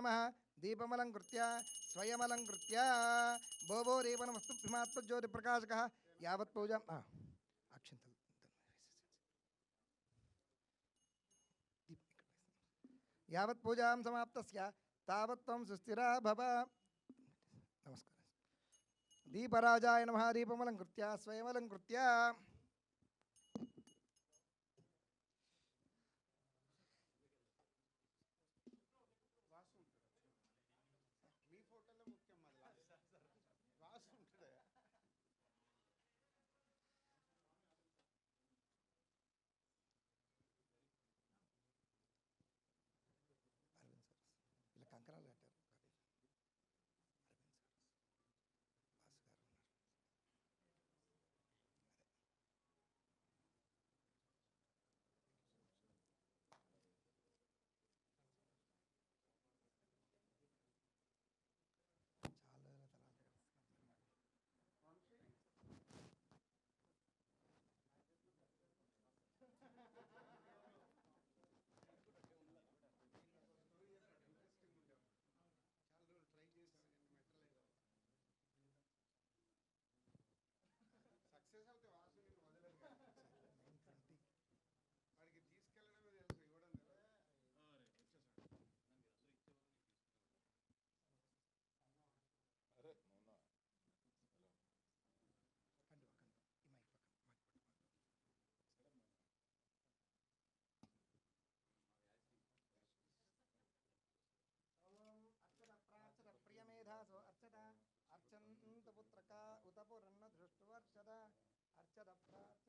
नमः दीपमलङ्कृत्य स्वयमलङ्कृत्य भोभो रेवनमस्तुभ्यमात्मज्योतिप्रकाशकः यावत् पूजां अक्षन्तु यावत् पूजां समाप्तस्य तावत् त्वं सुस्थिरा भव। नमस्कार। दीपराजाय नमः दीपमलङ्कृत्य स्वयमलङ्कृत्य కంకణాలు కట్టారు. प्रियमेधासो अर्चता अर्चन्तपुत्रका उतपुरन्न दृष्टुवर्षदा अर्चद प्रार्चता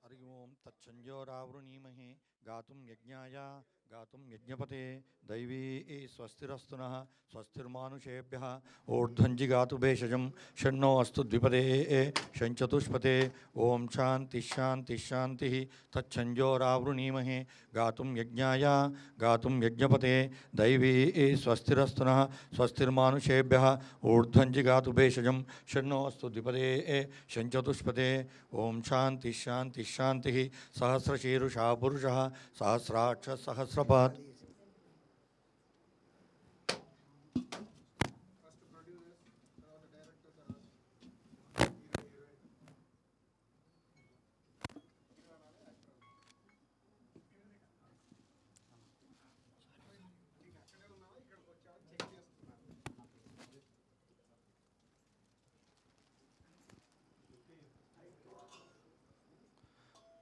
हरि ओं तत्संजोरावृणीमहे गातुं यज्ञाय गातुं यज्ञपते दैवी स्वस्तिरस्तु नः स्वस्तिर्मानुषेभ्यः ऊर्ध्वञ्जि गातु भेषजं षण्णो अस्तु द्विपदे षञ्चतुष्पते ओं शान्ति शान्ति शान्तिः तत्संजोरावृणीमहे गातुं यज्ञाय गातुं यज्ञपते दैवी स्वस्तिरस्तु नः स्वस्तिर्मानुषेभ्यः ऊर्ध्वञ्जि गातु भेषजं षण्णो अस्तु द्विपदे षञ्चतुष्पते ओं शान्ति शान्ति शान्तिः सहस्रशीर्षः पुरुषः सहस्राक्ष सहस्रपात्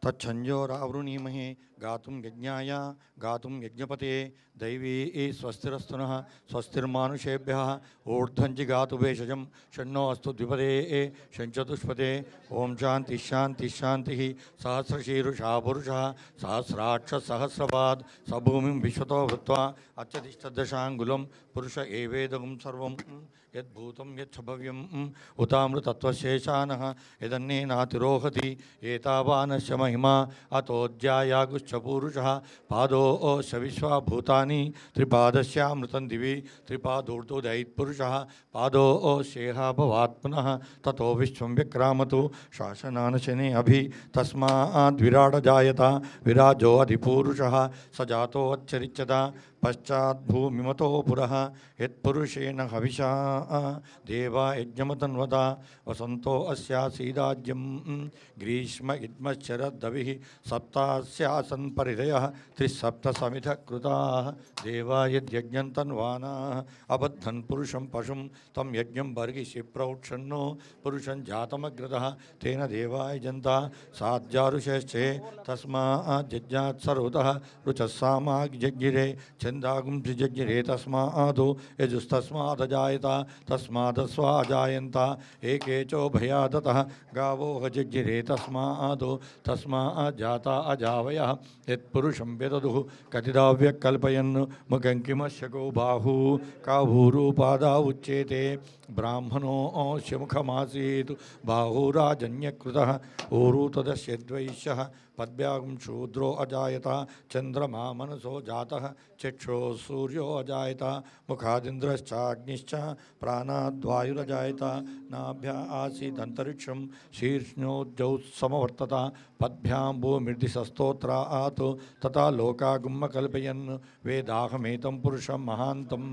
तच्छंजोरावृणीमहे गातुं यज्ञाय गातुं यज्ञपते दैवी स्वस्तिरस्तु नः स्वस्तिर्मानुषेभ्यः ऊर्ध्वञ्जि गातु भेषजं षण्णो अस्तु द्विपदे षञ्चतुष्पते ओं शान्ति शान्ति शान्तिः सहस्रशीर्षः पुरुषः सहस्राक्ष सहस्रपात् सभूमिं विश्वतो भूत्वा अत्यतिष्ठदशाङ्गुलं पुरुष एवेदगुं सर्वं యద్భూతం యచ్చభవ్యం ఉతామృతత్వశేషానః యదన్నేనాతిరోహతి ఏతావానస్య మహిమా అతోऽధ్యాయాగుశ్చ పూరుషः పాదోऽశ విశ్వభూతాని త్రిపాదస్యామృతం దివి త్రిపాదోర్ధోదైత్పురుషः పాదోऽశేహ భవాత్ పునః తతో విశ్వం వ్యక్రామతు శాసనానశనే అభి తస్మాద్విరాడజాయత విరాజో అధిపూరుషः స జాతోచ్చరిచ్చత పశ్చాద్భూమిమతో పురః యత్పురుషేణ హవిషా దేవా యజ్ఞమతన్వత వసంతో అస్యాసీదాజ్యం గ్రీష్మ ఇద్మశ్చరద్దవిః సప్తాస్యాసన్ పరిధయః త్రిసప్త సమిధ కృతాః దేవా యజ్ఞం తన్వానాః అబద్ధన్ పురుషం పశుం తం యజ్ఞం బర్హిషి ప్రౌక్షన్నో పురుషం జాతమగ్రతః తేన దేవా యజంత సాధ్యారుషశ్చే తస్మాజ్జాత్ సర్వతః రుచస్సామాగ్జగ్గిరే ఛందాగుం జగ్గిరే తస్మాదో యజుస్తస్మాదజాయత తస్మాదస్వాజాయంత ఏకేచో భయాదతః గావో జగ్గిరే తస్మాదో తస్మాజ్జాతా అజావయః యత్పురుషం వ్యదదుః కతిదావ్యకల్పయన్ ముఖం కిమశకో బాహూ కాభూరూపాదా ఉచ్యేతే బ్రాహ్మణోऽस्य ముఖమాసీత్ బాహూరాజన్యకృతः ఊరు తదస్యద్వైశ్యः పద్భ్యాగం శూద్రో అజాయత చంద్రమా మనసో జాతः చక్షో సూర్యో అజాయత ముఖాదింద్రశ్చాగ్నిశ్చ ప్రాణాద్వాయురజాయత నాభ్యా ఆసీదంతరిక్షం శీర్ష్ణోజ్జౌ సమవర్తత పద్భ్యాం భూమిర్దిశస్తోత్రాత్ తథా లోకాగుమ్మ కల్పయన్ వేదాహమేతం పురుషం మహాంతం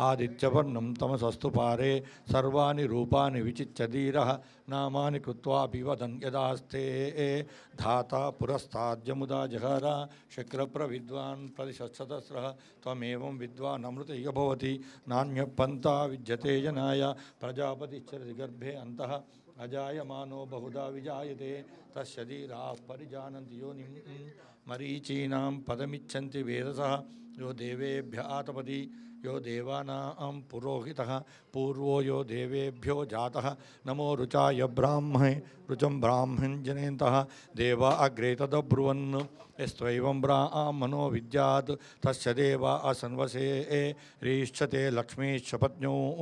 ఆదిత్యవర్ణం తమసస్తు పారే సర్వాణి రూపాని విచిత్య ధీరః నామాని కృత్వాపి వదన్ యదాస్తే ధాతా పురస్తాద్యముదా జహార శక్రప్రవిద్వాన్ ప్రతిశతసహస్రः త్వమేవం విద్వాన్ అమృత ఇగ భవతి నాణ్యపంథా విద్యతే జనాయ ప్రజాపతిశ్చరతి గర్భే అంతః అజాయమానో బహుదా విజాయతే తస్య ధీరాः పరిజానంతి యోనిం మరీచీనాం పదమిచ్చంతి వేదసः యో దేవేభ్య ఆతపతి यो देवानां पुरोहितः पूर्वो यो देवेभ्यो जातः नमो रुचाय ब्राह्मणे रुचं ब्राह्मण जनेन्तः देवा अग्रे तदब्रुवन् यस्त्वैवं ब्राह्मणो विद्यात् तस्य देवा असन्वसे रीश्चते लक्ष्मीश्च पत्न्योः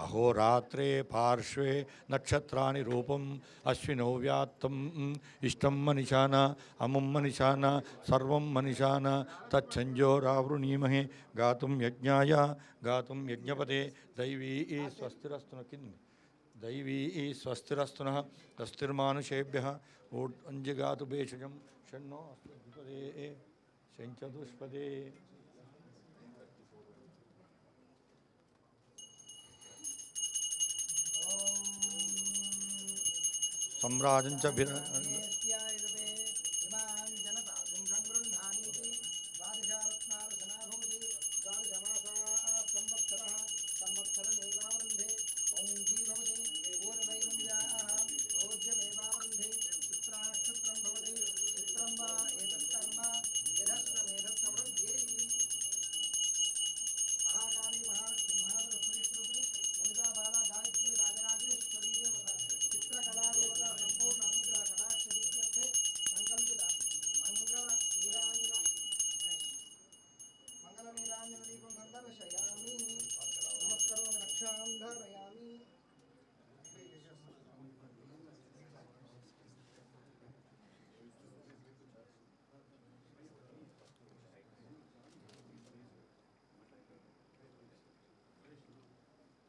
अहोरात्रे पार्श्वे नक्षत्राणि रूपम् अश्विनौ व्यात्तम् इष्टं मनिषाना अमुं मनिषाना सर्वं मनिषाना तच्छञ्जोरावृणीमहे गातुं यज्ञाय गातुं यज्ञपते दैवी स्वस्तिरस्तु किं दैवी स्वस्तिरस्तुनः स्वस्तिर्मानुषेभ्यः ऊर्ध्वञ्जिगातु भेषजं षण्णो अस्तु द्विपदे शञ्चतुष्पदे सम्राजं च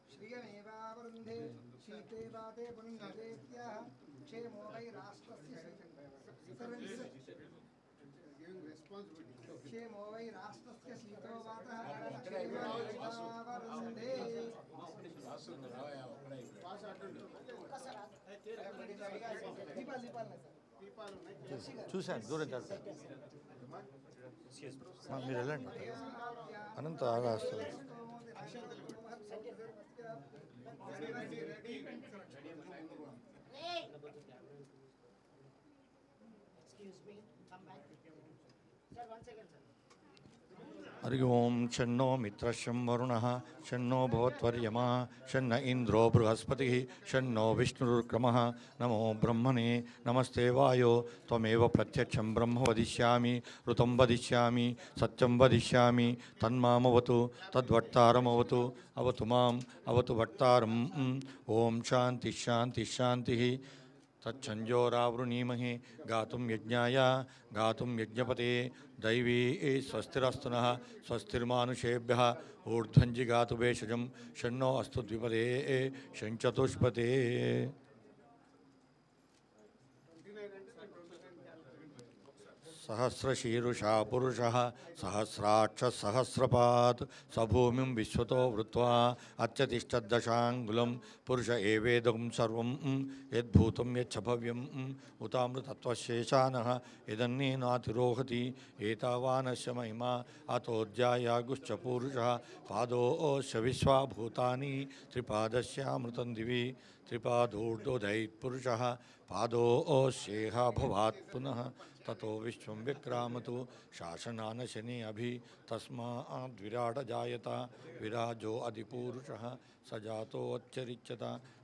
श्रियमेवावरुन्धे शीते वाते पुण्यजेत्याः क्षेमो वै राष्ट्रस्य क्षेमो वै राष्ट्रस्य शीतो वातः क्षेमेवावरुन्धे చూశాను దూరం చేస్తాను మీరు వెళ్ళండి అనంత ఆగా వస్తుంది Excuse me, come back. Sir, 1 second, sir. Hari ओं शन्नो मित्रशं वरुणः शन्नो भवत्वर्यमा शन्न इंद्रो बृहस्पतिः शन्नो विष्णुरुक्रमः नमो ब्रह्मणे नमस्ते वायो त्वमेव प्रत्यक्षं ब्रह्म वदिष्यामि ऋतं वदिष्यामि सत्यं वदिष्यामि तन्मामवतु तद्वक्तारमवतु अवतु माम् अवतु वक्तारम् ओं शान्ति शान्ति शान्तिः तच्छंजोरावृणीमहे गातुं यज्ञाय गातुं यज्ञपते दैवी स्वस्तिरस्तुनः स्वस्तिर्मानुषेभ्यः ऊर्ध्वञ्जि गातु भेषजं षण्णो अस्तु द्विपदे षण्चतुष्पते सहस्रशीरुषा पुरुषः सहस्राक्षसहस्रपात् सभूमिं विश्वतो वृत्वा अत्यतिष्ठद्दशाङ्गुलं पुरुष एवेदं सर्वं यद्भूतं यच्च भव्यं उतामृतत्वशेषानः यदन्नेनातिरोहति एतावानस्य महिमा अतोऽध्यायागुश्च पूरुषः पादोऽस्य विश्वाभूतानि त्रिपादस्यामृतं दिवि त्रिपादोर्ध्वोदयपुरुषः पादोऽस्येह भवात् पुनः ततो विश्वं विक्रामतु शासनानशने अभि तस्माद्विराट जायता विराजो अधिपूरुषः स जातोऽच्चरिच्यत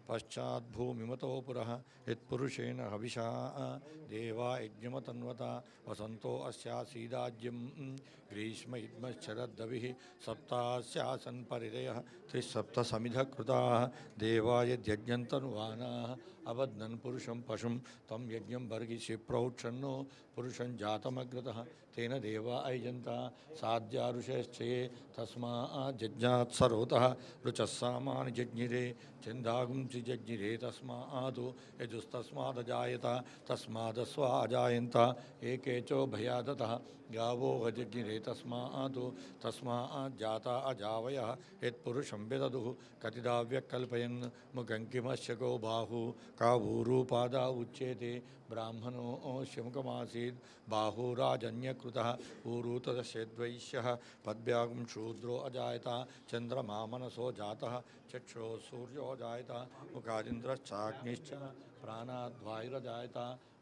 पश्चाद्भूमिमतो पुरः यत्पुरुषेण हविषा देवा यज्ञमतन्वता वसन्तो अस्यासीदाज्यं ग्रीष्म इद्मश्चरद्दविः सप्तास्यासन् परिदयः त्रिसप्तसमिधः कृताः देवा यद्यज्ञन्तनुवानाः अबध्नन् पुरुषं पशुं तं यज्ञं बर्गिषि प्रौक्षन्नो पुरुषं जातमग्रतः तेन देवा अयजन्ता साध्यारुषश्चये तस्माज्जज्ञात् सरोतः रुचः सामानि जज्ञिरे चन्दागुंसि जज्ञिरे तस्मात् यजुस्तस्मादजायत तस्मादस्वा अजायन्त एके चोभयादतः गावो अजज्ञिरे तस्माज्जाता अजावयः यत्पुरुषं विदधुः कतिदाव्यकल्पयन् मुखं किमस्य को बाहु कावूरूपादा उच्येते ब्राह्मणो शमुखमासीत् बाहुराजन्यकृतः ऊरू तदस्यद्वैश्यः पद्भ्यागं शूद्रो अजायत चन्द्रमा मनसो जातः चक्षो सूर्यो जायत मुखादिन्द्रश्चाग्निश्च प्राणाद्वायुरजायत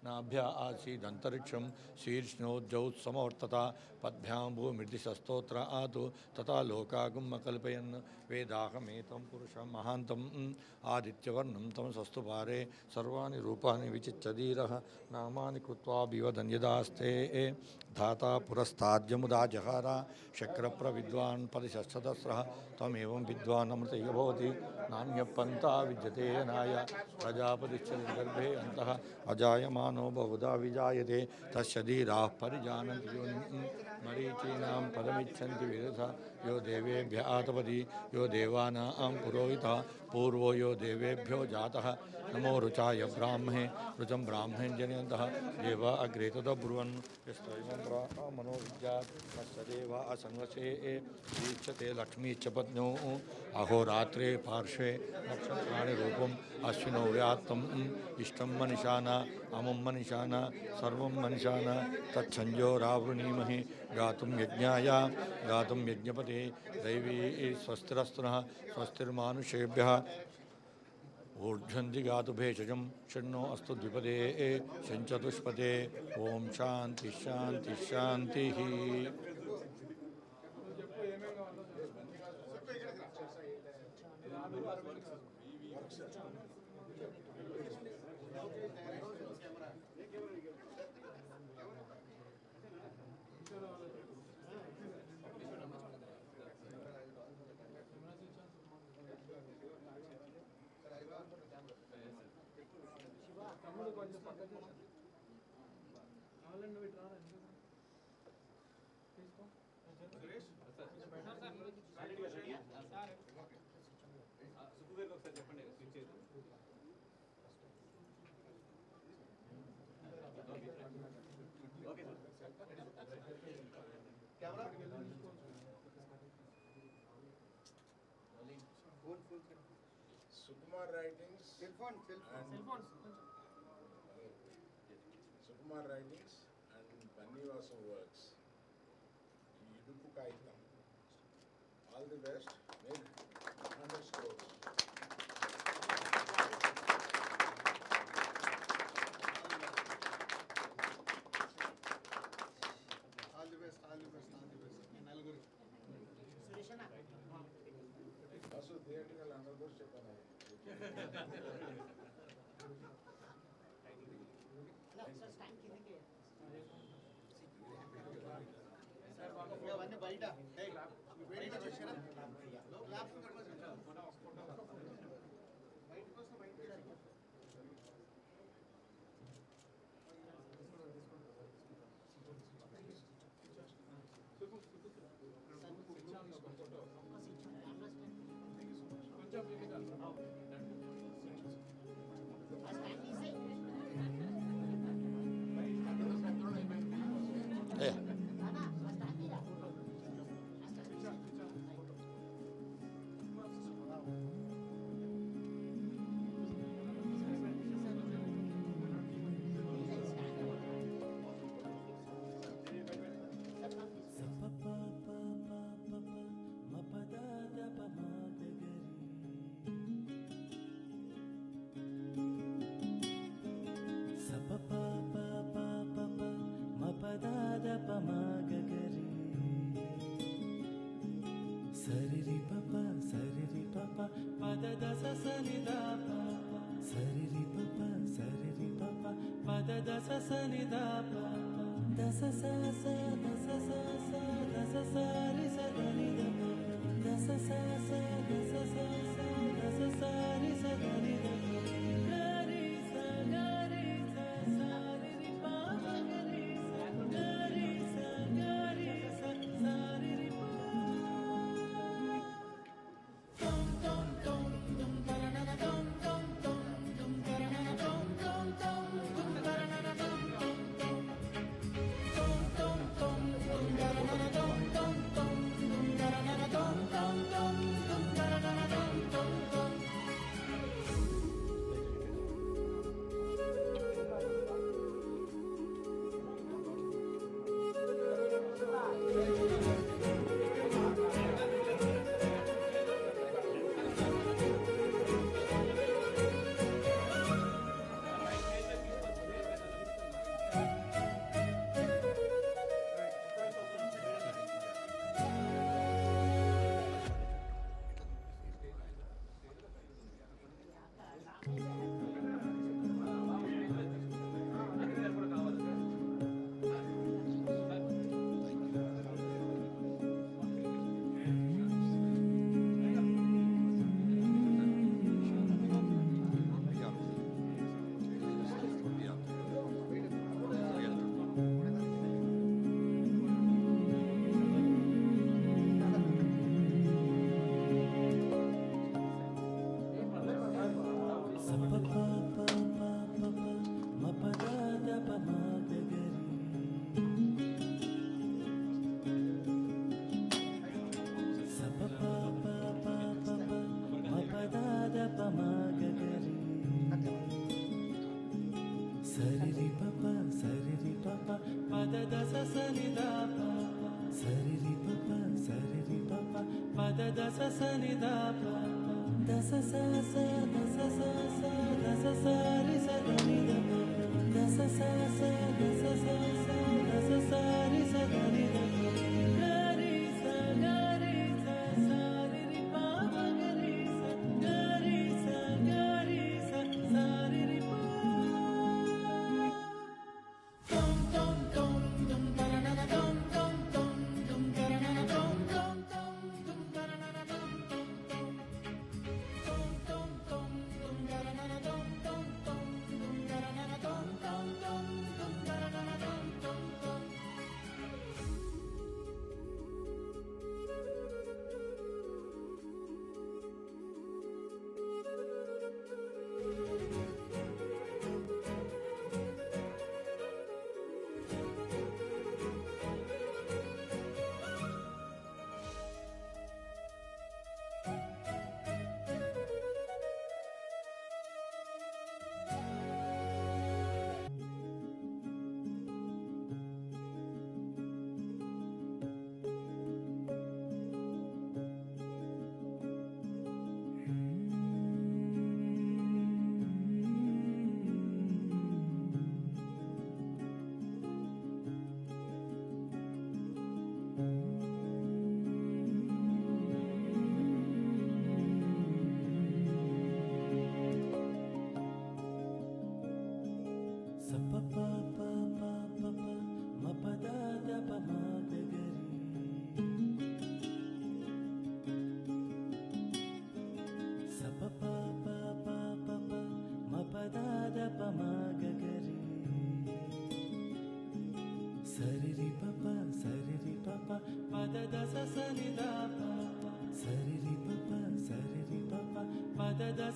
नाभ्या आसीदन्तरिक्षं शीर्ष्णोज्जौत्समवर्तता पद्भ्यां भूमिर्दिशस्तोत्र आतु तथा लोकागुम् अकल्पयन् वेदाहमेतं पुरुषं महान्तं आदित्यवर्णं तमसस्तु पारे सर्वाणि रूपाणि विचिच्यधीरः नामानि कृत्वा विवदन् यदास्ते धाता पुरस्ताद्यमुदा जहारा शक्रप्रविद्वान् परिषत्सदस्रः त्वमेवं विद्वान् अमृतैव भवति नान्यपन्था विद्यते यनाय प्रजापतिश्च गर्भे अन्तः अजायमानो बहुधा विजायते तस्य धीराः परिजानन्ति योनिं मरीचीनां पदमिच्छन्ति विरथा यो देवेभ्य आतपति यो देवानां पुरोहितः पूर्वो यो देवेभ्यो जातः नमो रुचाय ब्राह्मणे रुचं ब्राह्मणे जनयन्तः देवा अग्रे तदब्रुवन् यस्त्वं ब्राह्मणो विद्यात् तस्य देवा असंवसे दीक्षते लक्ष्मीश्च पत्न्यो अहोरात्रे पार्श्वे नक्षत्राणि रूपम् अश्विनौ व्यात्तम् इष्टं मनिषाना अमुं मनिषाना सर्वं मनिषाना तच्छंजोरावृणीमहे गातुं यज्ञाय गातुं यज्ञपते दैवी स्वस्तिरस्तुनः स्वस्तिर्मानुषेभ्यः ऊर्ध्वन्ति गातु भेषजं षण्णो अस्तु द्विपदे षण्चतुष्पदे ओं शान्ति शान्ति शान्तिः Sukumar Writings Sukumar Writings and Bannivasu Works. Idupu Kaitam. All the best. Make 100 scores. All the best. Theatre అందరూ కూడా చెప్పాను. అవన్నీ బయట ఏ Sariri papa pada dasa sanida papa sariri papa pada dasa sanida papa dasa sa sa dasa sa sa dasa sa ri sa da ni da pa dasa sa sa dasa sa sa dasa sa ri sa da ni da pa ga ri sa sa ri ri pa ga ri sa ga ri sa sa ri ri pa Sariri papa pada dasa sanida papa sariri papa pada dasa sanida papa dasa sa sa dasa sa sa dasa sa ri sa da ni da pa dasa sa sa dasa sa sa dasa sa ri sa da ni da pa ga ri sa sa ri ri pa ga ri sa sa ri ri pa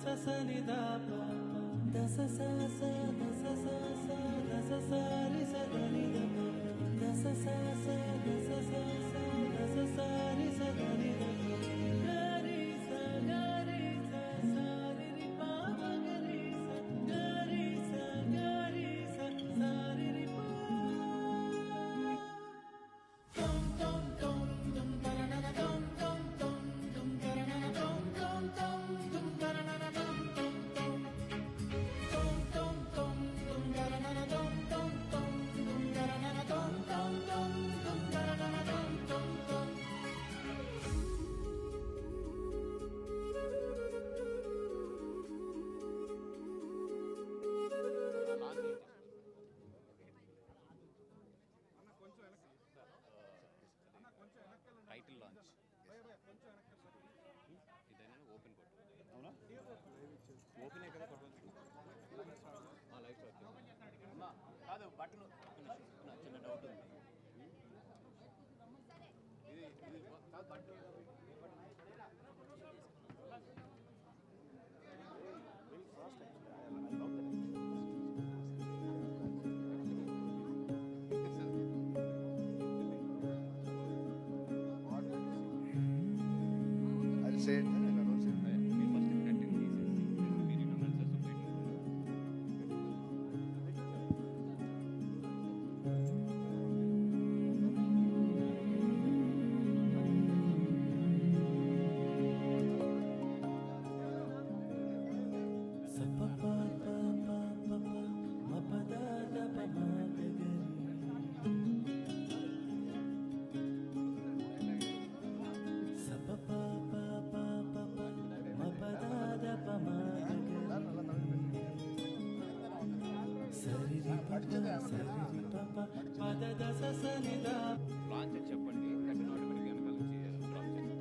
దస సని దా ప దస స స దస స స దస సారి సదని the దస స స దస స స దస సారి సదని ద గరి స గరి స సారి రి ప గరి స గరి స గరి స సారి రి ప tom tom tom dum taranana tom tom tom dum taranana tom tom tom dum taranana tom tom tom tom tom tom dum taranana tom tom tom dum taranana tom tom tom dum taranana tom tom tom title launch ఇదైనా open కొట్టు అవునా open కదా life అమ్మా కాదు బట్టలు నా చిన్న doubt ఉంది ఇది కాదు బట్టలు I'll say it. I don't say it. First content తీసేసి మీరు influencers sa pa pa pa pa pa pa ma pa da da pa ma ga ga sa pa pa pa pa pa pa ma pa da da pa ma ga ga sari ri pa pa pa da da sa sa ni da launch అని చెప్పండి content ఆటోమేటిక్గా వెనకాల నుంచి drop చేస్తాం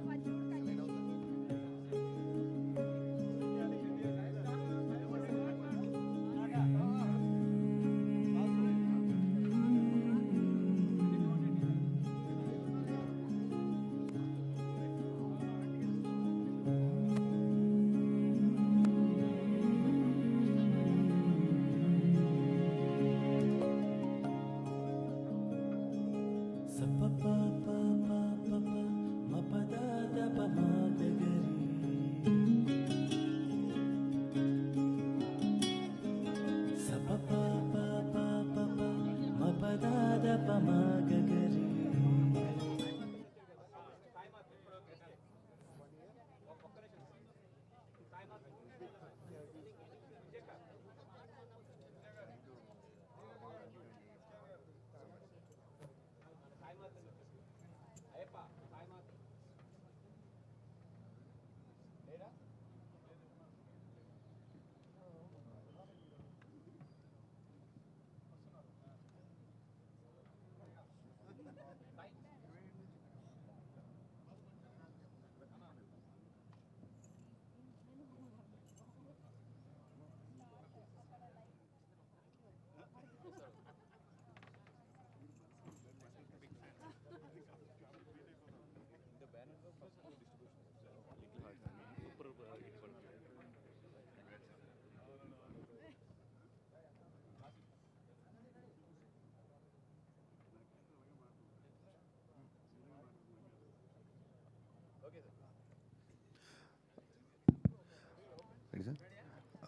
sa pa pa pa pa pa pa ma pa da da pa ma ga ga sa pa pa pa pa pa pa ma pa da da pa ma ga ga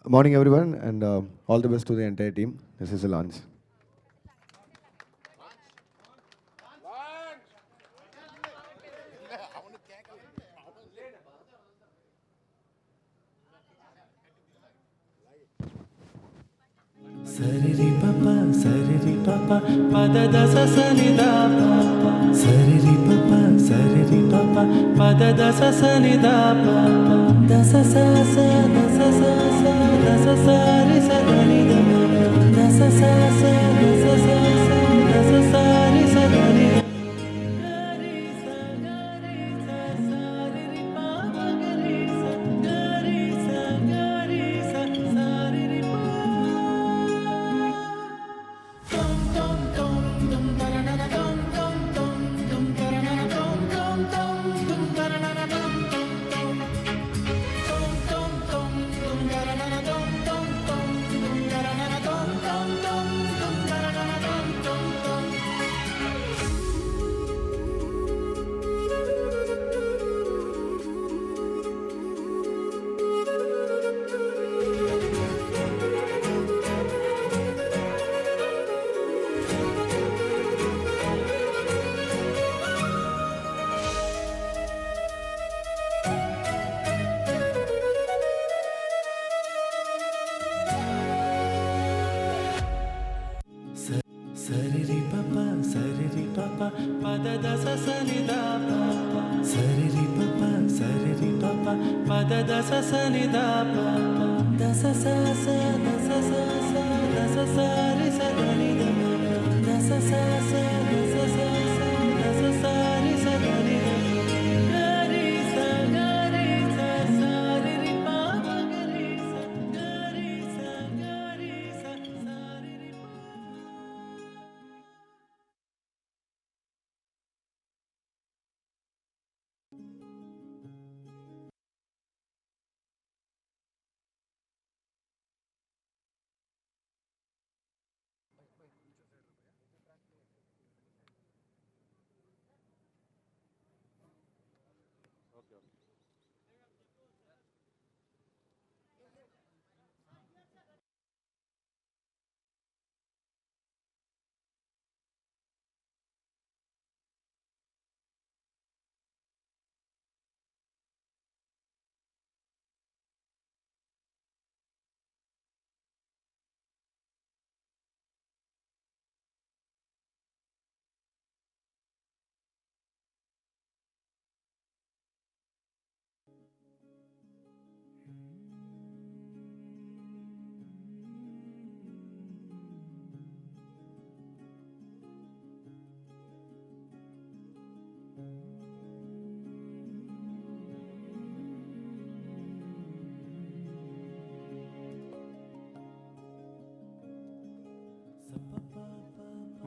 Morning, everyone, and all the best to the entire team. This is a launch. sari ri pa pa pa da da sa sa ni da pa sari ri pa pa da da sa sa ni da pa da sa sa sa da sa sa sa da sa sa ri sa da ni da da sa sa sa da sa sa sa da sa sa ri sa da ni da gari sa sa ri ri pa ma gari sa sa ri ri pa tom tom tom dum taranana tom tom tom dum taranana tom tom tom dum taranana tom tom tom tom tom tom dum పద దస సని the ప సరి రి ప సరి రి ప పద దస సని ద ప దస స స దస స స దస స రి స ద ని ద దస స స దస స స దస స రి స ద ని ద గరి స గరి స స రి రి ప గరి స గరి స గరి స స రి రి ప.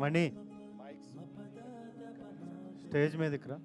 మణి స్టేజ్ మీదకి రా.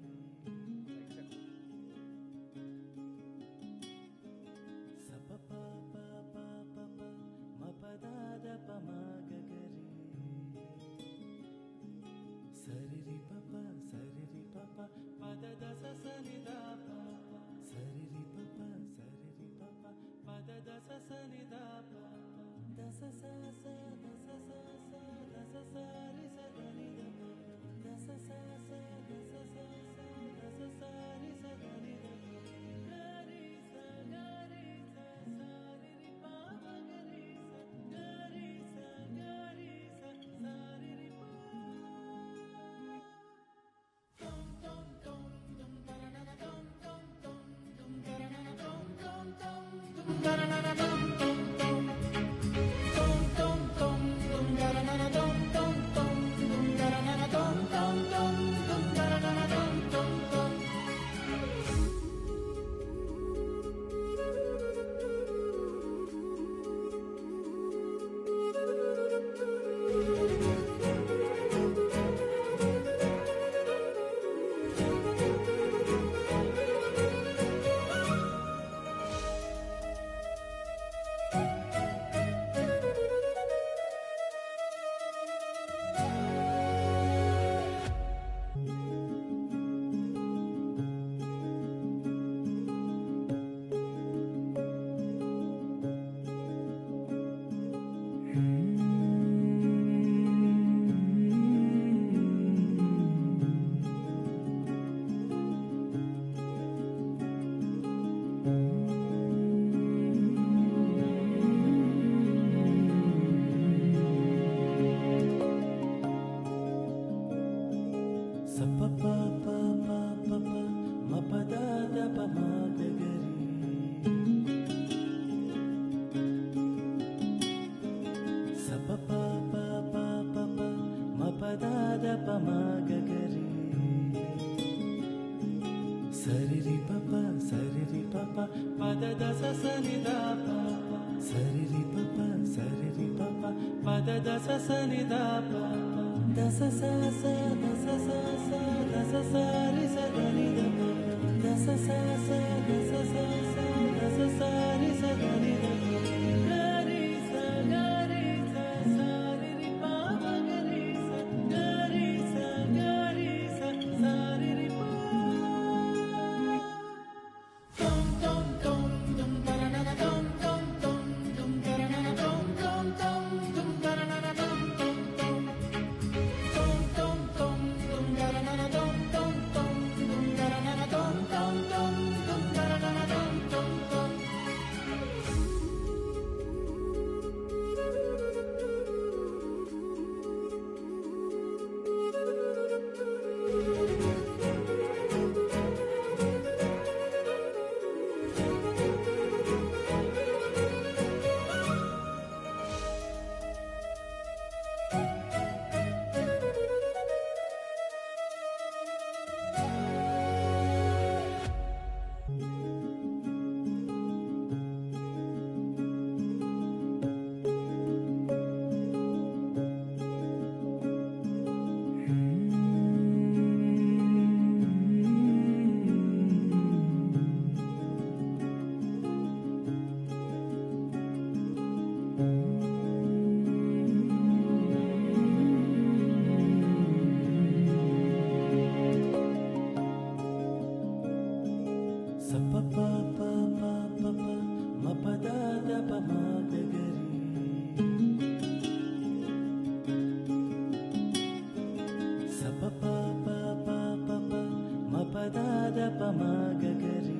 గగరి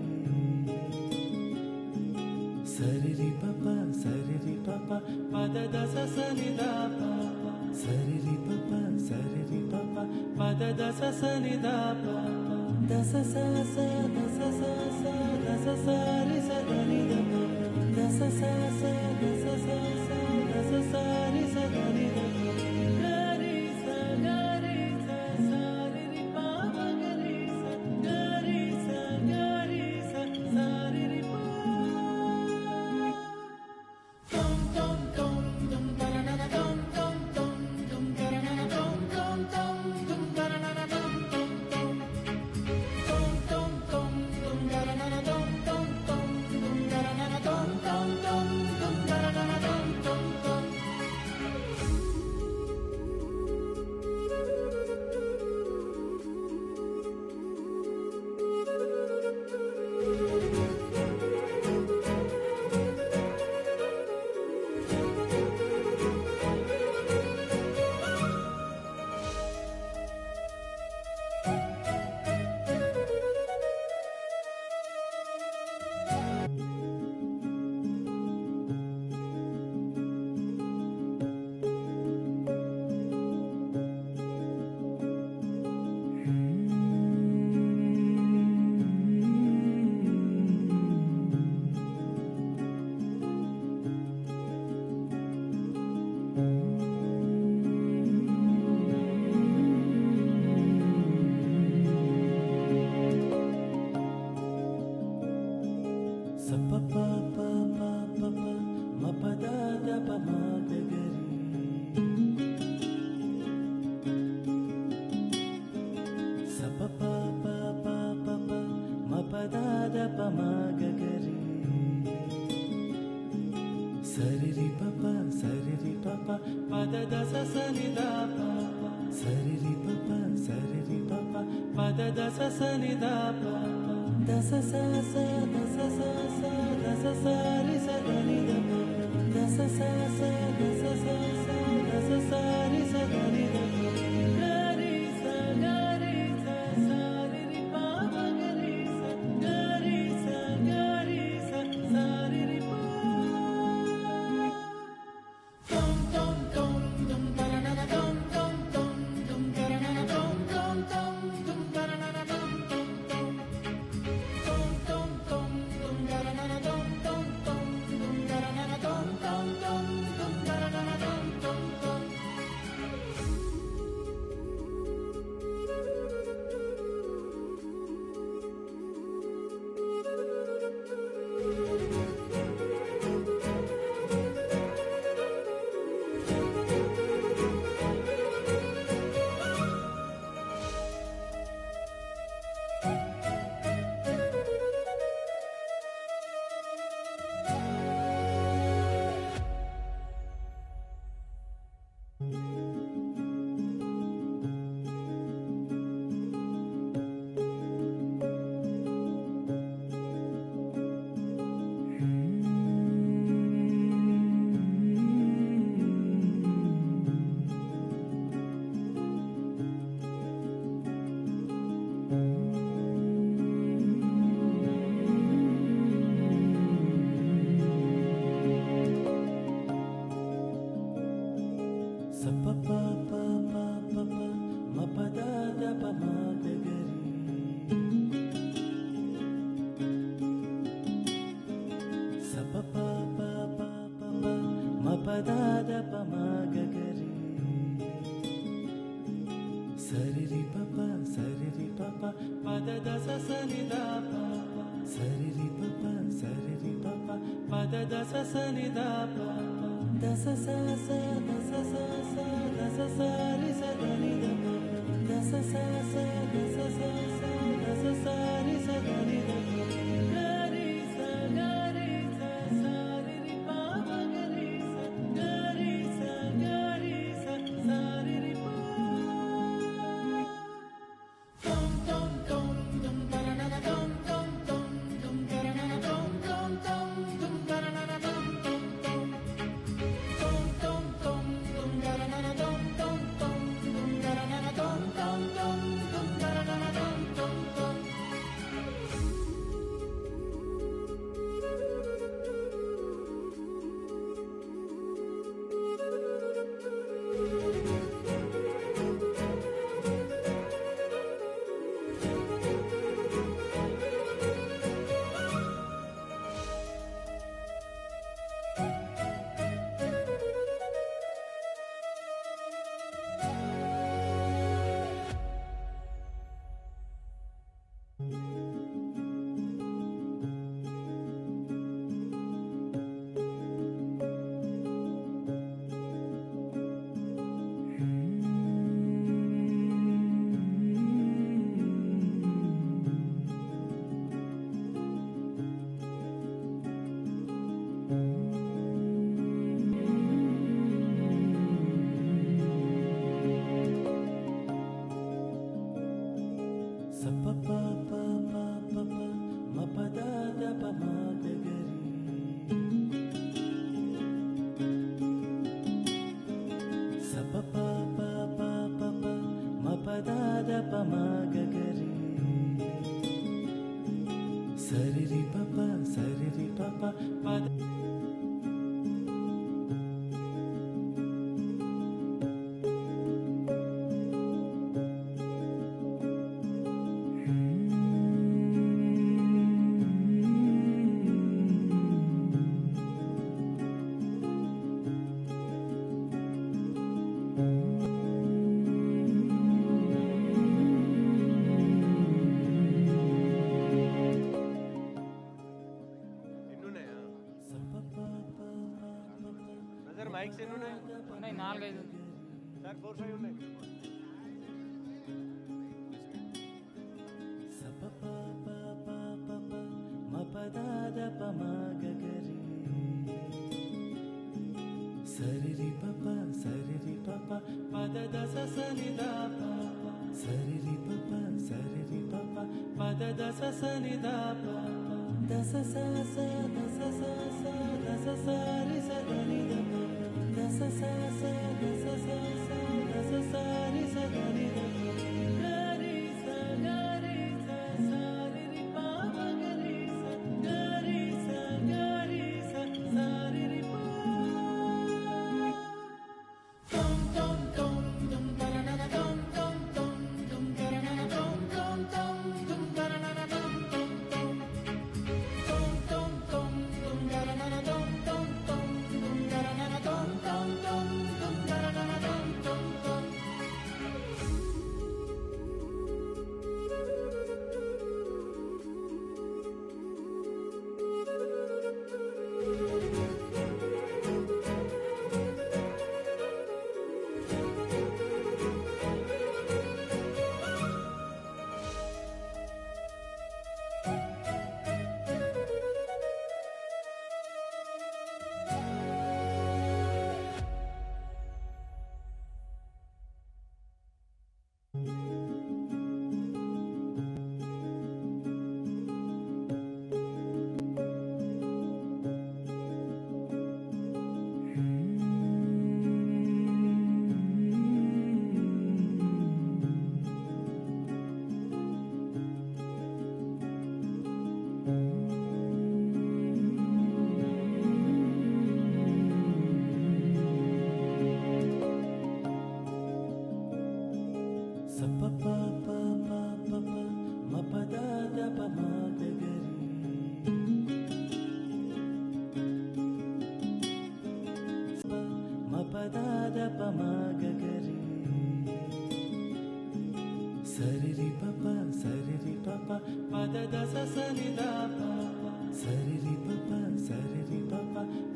సరిరి పప పద దస సని ద పప సరిరి పప పద దస సని ద పప దస స స దస స స దస సారి సదని ద దస స స దస స స దస సారి సదని ద గరి స సారి రి పప గరి స సారి రి ప tom tom tom dum taranana tom tom tom dum taranana tom tom tom dum taranana tom tom tom tom tom tom dum taranana tom tom tom dum taranana tom tom tom dum taranana tom tom tom పద దస సని the పప సరిరి పప పద దస సని the పప దస స స దస స స దస సారి సదని the దస స స దస స స దస సారి సదని ద గరి స సారి రి పప గరి స సారి రి ప tom tom tom dum taranana tom tom tom dum taranana tom tom tom dum taranana tom tom tom tom tom tom dum taranana tom tom tom dum taranana tom tom tom dum taranana tom tom tom పద దస సని the పప సరిరి పప పద దస సని the పప దస స స దస స స దస సారి సదని the దస స స దస స స దస సారి సదని ద గరి స సారి రి పప గరి స సారి రి ప tom tom tom dum taranana tom tom tom dum taranana tom tom tom dum taranana tom tom tom tom tom tom dum taranana tom tom tom dum taranana tom tom tom dum taranana tom tom tom ma ga ga re. Sa re ri pa pa pa da. ఎన్నున్నాయా Sa pa pa pa brother mics ఎన్ని ఉన్నాయి ఉన్నాయి 4-5 sir 4-5 ఉన్నాయి sa pa pa pa ma pa da pa ma ga ga re. Sa re ri pa pa pa da da sa ni da pa pa. Sa re ri pa pa da da sa ni da pa pa. Da sa sa da sa ri sa da ni da pa. Da sa sa da sa ri sa da ni da pa. Ga ri sa sa ri ri pa pa ga ri sa sa ri ri pa. Tom tom tom dum taranana tom tom tom dum taranana tom tom tom dum taranana tom tom tom tom tom tom dum taranana tom tom tom dum taranana tom tom tom dum taranana tom tom tom. Sa pa pa ma pa da pa ma ga ga re. Ma pa da pa ma ga ga re. Sa re ri pa pa pa da da sa ni da pa pa. Sa re ri pa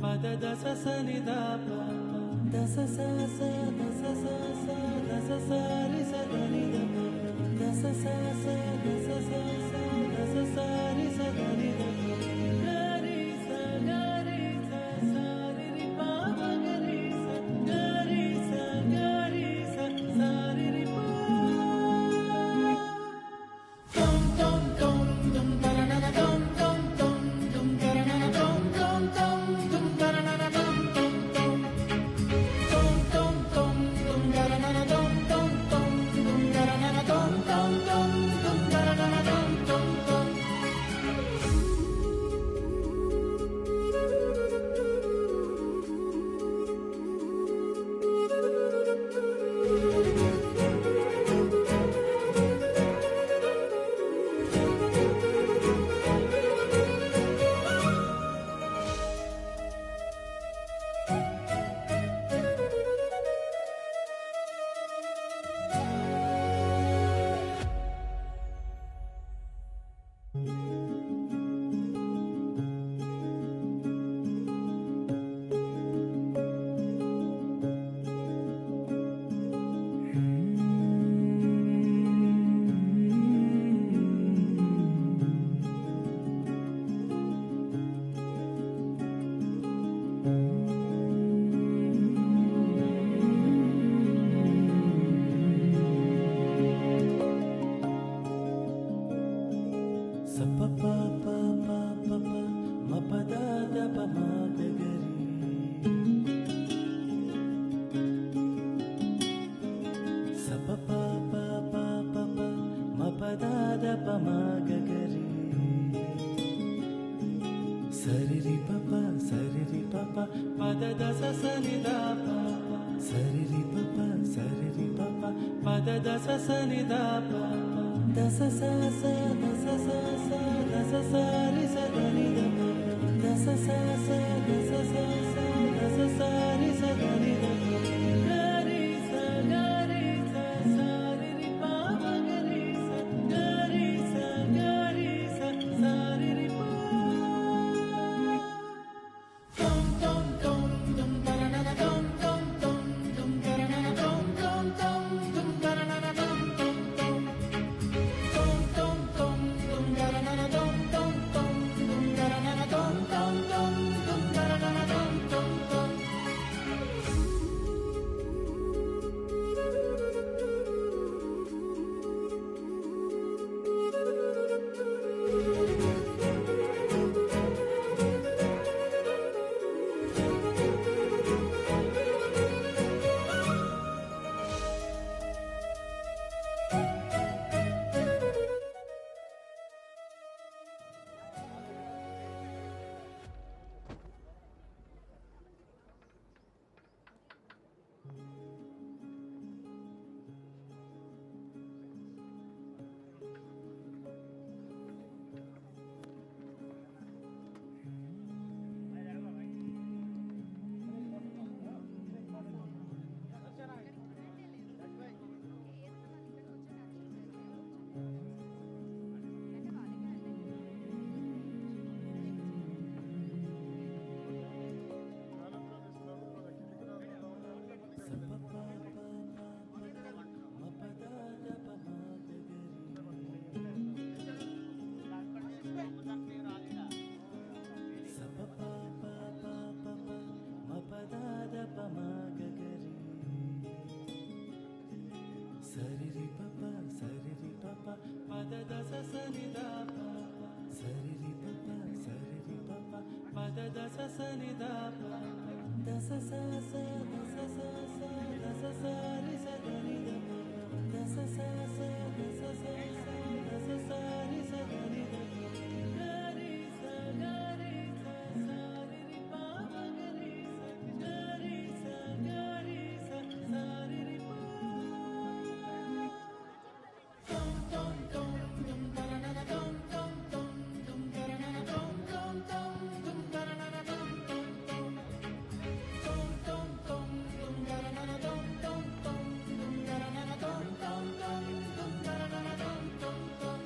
pa da da sa ni da pa pa. Da sa sa ri sa da ni da pa. Da sa sa ri sa da ni da pa. Ga ri sa ri ri pa pa ga ri sa. Ga ri sa ri ri pa. Tom tom tom dum taranana tom tom tom dum taranana tom tom tom dum taranana tom tom tom tom tom tom dum taranana tom tom tom dum taranana tom tom tom dum taranana tom tom tom. దస సని దా పా సరి రి పప సరి రి పప పద దస సని దా పా దస స స దస స స దస సరి స దని ద దస స స దస స స దస సరి స దని ద గరి స గరి స సరి రి పా గరి స గరి స గరి స సరి రి పా tom tom tom dum taranana tom tom tom dum taranana tom tom tom dum taranana tom tom tom tom tom tom dum taranana tom tom tom dum taranana tom tom tom dum taranana tom tom tom సరి రి పప సరి రి పప పద దస సని దా పా సరి రి పప సరి రి పప పద దస సని దా పా దస స స దస స స దస సరి స దని ద దస స స దస స స దస సరి స దని ద గరి స గరి స సరి రి పా గరి స గరి స గరి స సరి రి పా tom tom tom dum taranana tom tom tom dum taranana tom tom tom dum taranana tom tom tom tom tom tom dum taranana tom tom tom dum taranana tom tom tom dum taranana tom tom tom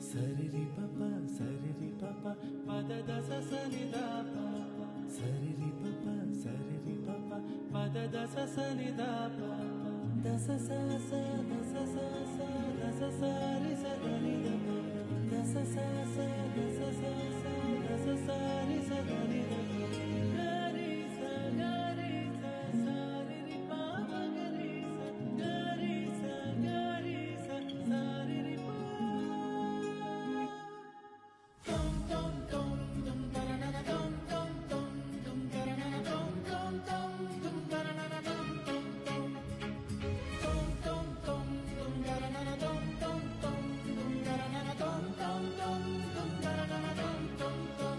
సరి రి పప సరి రి పప పద దస సని దా పా సరి రి పప సరి రి పప పద దస సని దా పా దస స స దస స స దస సరి స దని ద దస స స దస స స దస సరి స దని ద గరి స గరి స సరి రి పా గరి స గరి స గరి స సరి రి పా tom tom tom dum taranana tom tom tom dum taranana tom tom tom dum taranana tom tom tom tom tom tom dum taranana tom tom tom dum taranana tom tom tom dum taranana tom tom tom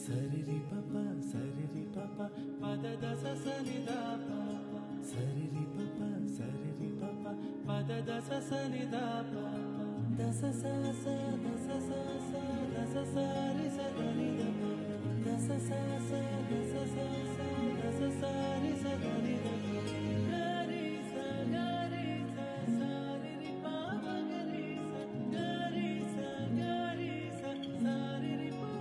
Sariri papa pada dasa sanida papa sariri papa pada dasa sanida papa dasa sa sa dasa sa sa dasa sa ri sa ni da dasa sa sa dasa sa sa dasa sa ri sa ni da gari sa sa ri ri papa gari sa sa ri ri pa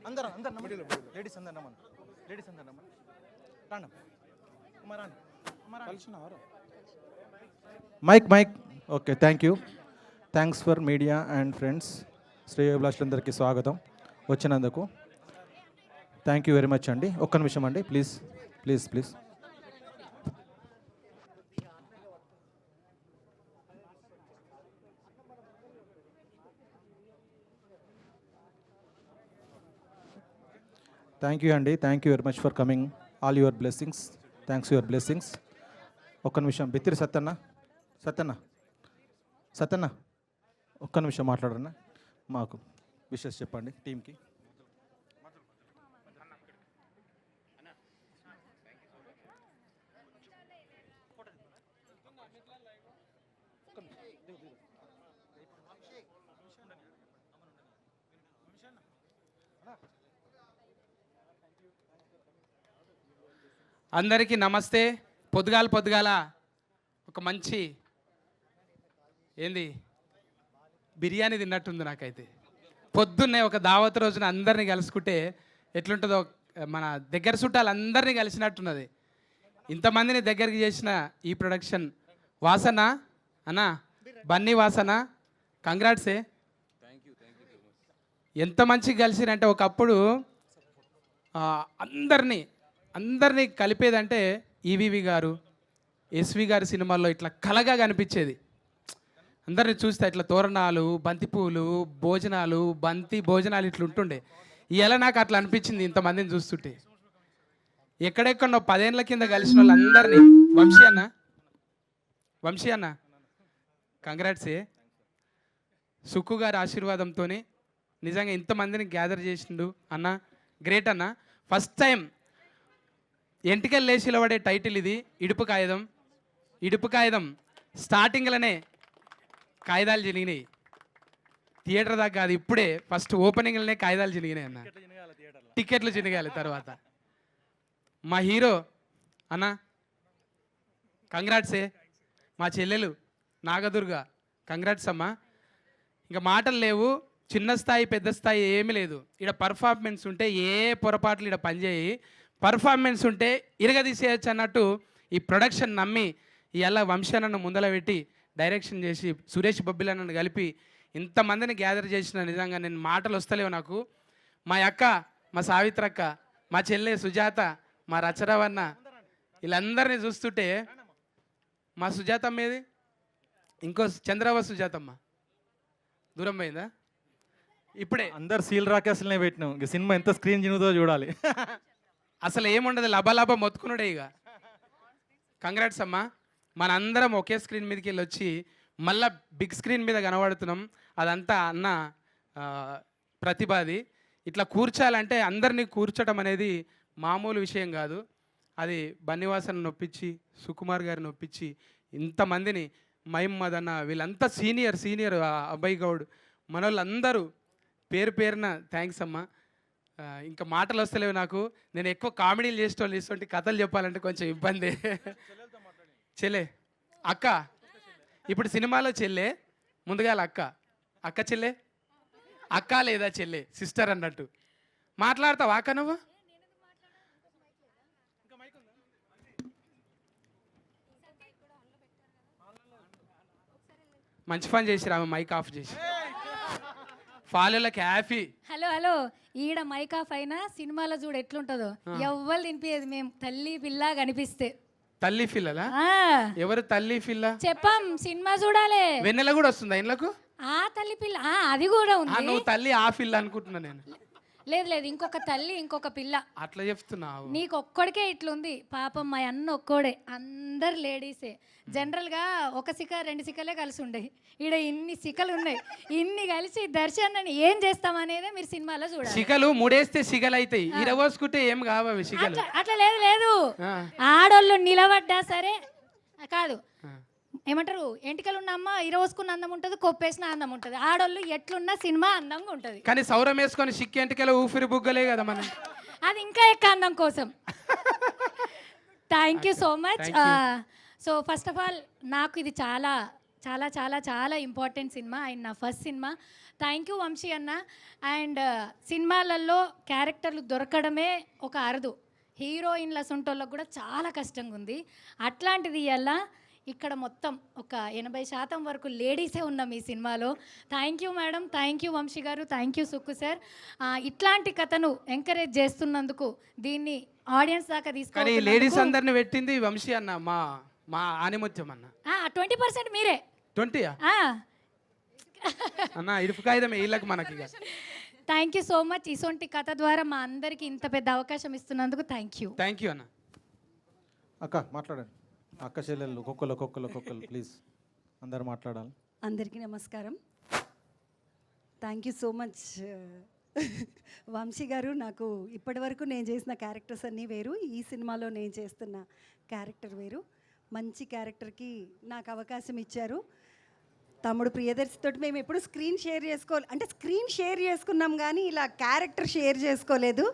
అందరూ ladies అందరు రమ్మని రాండి mike okay thank you thanks for media and friends శ్రేయోభిలాషులందరికీ స్వాగతం వచ్చినందుకు thank you very much అండి ఒక్క నిమిషం అండి ప్లీజ్ థ్యాంక్ యూ అండి thank you very much for coming all your blessings thanks your blessings ఒక్క నిమిషం బిత్తిరి సత్యన్న ఒక్క నిమిషం మాట్లాడన్నా మాకు విషెస్ చెప్పండి టీంకి. అందరికీ నమస్తే. పొద్దుగాల ఒక మంచి బిర్యానీ తిన్నట్టుంది నాకైతే. పొద్దున్నే ఒక దావత్ రోజున అందరినీ కలుసుకుంటే ఎట్లుంటుందో, మన దగ్గర చుట్టాలు అందరినీ కలిసినట్టున్నది. ఇంతమందిని దగ్గరికి చేసిన ఈ ప్రొడక్షన్ వాసన అన్నా, బన్నీ వాసన, కంగ్రాట్సే. ఎంత మంచిగా కలిసిరంటే, ఒకప్పుడు అందరినీ కలిపేదంటే ఈవీవి గారు, ఎస్వి గారి సినిమాల్లో ఇట్లా కలగా కనిపించేది. అందరిని చూస్తే ఇట్లా తోరణాలు, బంతి పూలు, భోజనాలు, భోజనాలు ఇట్లా ఉంటుండే. ఇలా నాకు అట్లా అనిపించింది ఇంతమందిని చూస్తుంటే. ఎక్కడెక్కడో 10 ఏళ్ళ కింద కలిసిన వాళ్ళందరినీ వంశీ అన్న కంగ్రాట్సే. సుక్కు గారి ఆశీర్వాదంతో నిజంగా ఇంతమందిని గ్యాదర్ చేసిండు అన్న. గ్రేట్ అన్న. ఫస్ట్ టైం ఎంటికలు లేచిలో పడే టైటిల్ ఇది, ఇడుపు కాగితం. ఇడుపు కాగితం స్టార్టింగ్లోనే కాగితాలు చినిగినాయి. థియేటర్ దాకా కాదు, ఇప్పుడే ఫస్ట్ ఓపెనింగ్లోనే కాగితాలు చినిగినాయి అన్న. టికెట్లు చినిగాలి తర్వాత. మా హీరో అన్న కంగ్రాట్సే. మా చెల్లెలు నాగదుర్గ కంగ్రాట్స్ అమ్మా. ఇంకా మాటలు లేవు. చిన్న స్థాయి పెద్ద స్థాయి ఏమీ లేదు. ఇక్కడ పర్ఫార్మెన్స్ ఉంటే ఏ పొరపాట్లు ఇక్కడ పనిచేయి, పర్ఫార్మెన్స్ ఉంటే ఇరగదీసేయచ్చు అన్నట్టు ఈ ప్రొడక్షన్ నమ్మి ఇలా వంశానన్ను ముందల పెట్టి డైరెక్షన్ చేసి సురేష్ బొబ్బిలన్నను కలిపి ఇంతమందిని గ్యాదర్ చేసిన నిజంగా నేను మాటలు వస్తలేవు నాకు. మా అక్క, మా సావిత్రక్క, మా చెల్లె సుజాత, మా రచరవన్న వీళ్ళందరినీ చూస్తుంటే మా సుజాతమ్మ ఏది, ఇంకో చంద్రబాబు సుజాతమ్మ దూరం పోయిందా? ఇప్పుడే అందరు సీల్ రాకేసులనే పెట్టినాం. ఇంక సినిమా ఎంత స్క్రీన్ చినుగుతో చూడాలి. అసలు ఏముండదు, లబలాబ మొత్తుకున్నాడే. ఇక కంగ్రాట్స్ అమ్మా. మనందరం ఒకే స్క్రీన్ మీదకి వెళ్ళి వచ్చి మళ్ళీ బిగ్ స్క్రీన్ మీద కనబడుతున్నాం. అదంతా అన్న ప్రతిభది. ఇట్లా కూర్చాలంటే అందరినీ కూర్చోటం అనేది మామూలు విషయం కాదు. అది బన్నివాసన్ నొప్పించి, సుకుమార్ గారిని నొప్పించి ఇంతమందిని, మహిమ్మద్ అన్న వీళ్ళంతా సీనియర్ అబ్బాయి గౌడ్ మనోళ్ళందరూ పేరు పేరున థ్యాంక్స్ అమ్మా. ఇంకా మాటలు వస్తలేవు నాకు. నేను ఎక్కువ కామెడీలు చేసేటోళ్ళు ఇటువంటి కథలు చెప్పాలంటే కొంచెం ఇబ్బంది. చెల్లె అక్క, ఇప్పుడు సినిమాలో చెల్లె, ముందుగా అక్క చెల్లె, అక్క లేదా చెల్లె, సిస్టర్ అన్నట్టు మాట్లాడతావు అక్క నువ్వు? మంచి పని చేసిరా, మైక్ ఆఫ్ చేసి ఫాలోలకి హ్యాపీ. హలో ఈడ మైక్ ఆఫ్ అయినా సినిమాలో చూడు ఎట్లుంటుందో, ఎవ్వరు తినిపించేది మేము తల్లి పిల్ల కనిపిస్తే. తల్లి పిల్లలా? ఎవరు తల్లి పిల్ల? చెప్పాం సినిమా చూడాలి. వెన్నెల కూడా వస్తుందా ఇండ్లకు? ఆ తల్లి పిల్ల అది కూడా ఉంది. నువ్వు తల్లి ఆ పిల్ల అనుకుంటున్నా నేను. లేదు ఇంకొక తల్లి ఇంకొక పిల్ల. అట్లా చెప్తున్నావు. నీకు ఒక్కడికే ఇట్లుంది. పాపం మా అన్న ఒక్కోడే, అందరు లేడీసే. జనరల్గా ఒక సిక 2 సికలే కలిసి ఉండే, ఈడ ఇన్ని సికలు ఉన్నాయి. ఇన్ని కలిసి దర్శనాన్ని ఏం చేస్తామనేదే మీరు సినిమాలో చూడాలి. సికలు ముడేస్తే సిగలు అవుతాయి, ఇరవోసుకుంటే ఏం కావవి సిగలు. అట్లా లేదు. ఆడోళ్ళు నిలబడ్డా సరే కాదు, ఏమంటారు, ఎంటికలు ఉన్న అమ్మ ఇరవోసుకున్న అందం ఉంటుంది, కొప్పేసిన అందం ఉంటుంది. ఆడోళ్ళు ఎట్లున్నా సినిమా అందంగా ఉంటుంది. కానీ సౌరం వేసుకొని సిక్కి ఎంటికలు ఊపిరి బుగ్గలే కదా మనం. అది ఇంకా ఎక్కువ అందం కోసం. Thank you so much. So first of all నాకు ఇది చాలా చాలా చాలా చాలా ఇంపార్టెంట్ సినిమా అండ్ నా first cinema. Thank you Vamsi అన్న. అండ్ సినిమాలలో క్యారెక్టర్లు దొరకడమే ఒక అరుదు. హీరోయిన్ల సొంటోళ్ళకు కూడా చాలా కష్టంగా ఉంది. అట్లాంటిది ఇలా ఇక్కడ మొత్తం ఒక 80% వరకు లేడీసే ఉన్నాం ఈ సినిమాలో. Thank you madam, thank you Vamsi గారు, థ్యాంక్ యూ సుక్కు సార్. ఇట్లాంటి కథను ఎంకరేజ్ చేస్తున్నందుకు, దీన్ని ఆడియన్స్ దాకా తీసుకొని లేడీస్ అందరిని పెట్టింది వంశీ అన్న, మా ఆనిముత్యం అన్న. 20% మీరే. 20 అన్న ఇడుపు కాగితం వీళ్ళకి మనకి. Thank you so much. ఇసొంటి కథ ద్వారా మా అందరికి ఇంత పెద్ద అవకాశం ఇస్తున్నందుకు థ్యాంక్ యూ అన్న. అక్క మాట్లాడండి. అక్క చెల్లెళ్ళు ఒక్కొక్కరు ప్లీజ్ అందరు మాట్లాడాలి. అందరికీ నమస్కారం. Thank you so much Vamsi గారు. నాకు ఇప్పటివరకు నేను చేసిన క్యారెక్టర్స్ అన్నీ వేరు, ఈ సినిమాలో నేను చేస్తున్న క్యారెక్టర్ వేరు. మంచి క్యారెక్టర్కి నాకు అవకాశం ఇచ్చారు. తమ్ముడు ప్రియదర్శితో మేము ఎప్పుడు స్క్రీన్ షేర్ చేసుకున్నాం కానీ ఇలా క్యారెక్టర్ షేర్ చేసుకోలేదు.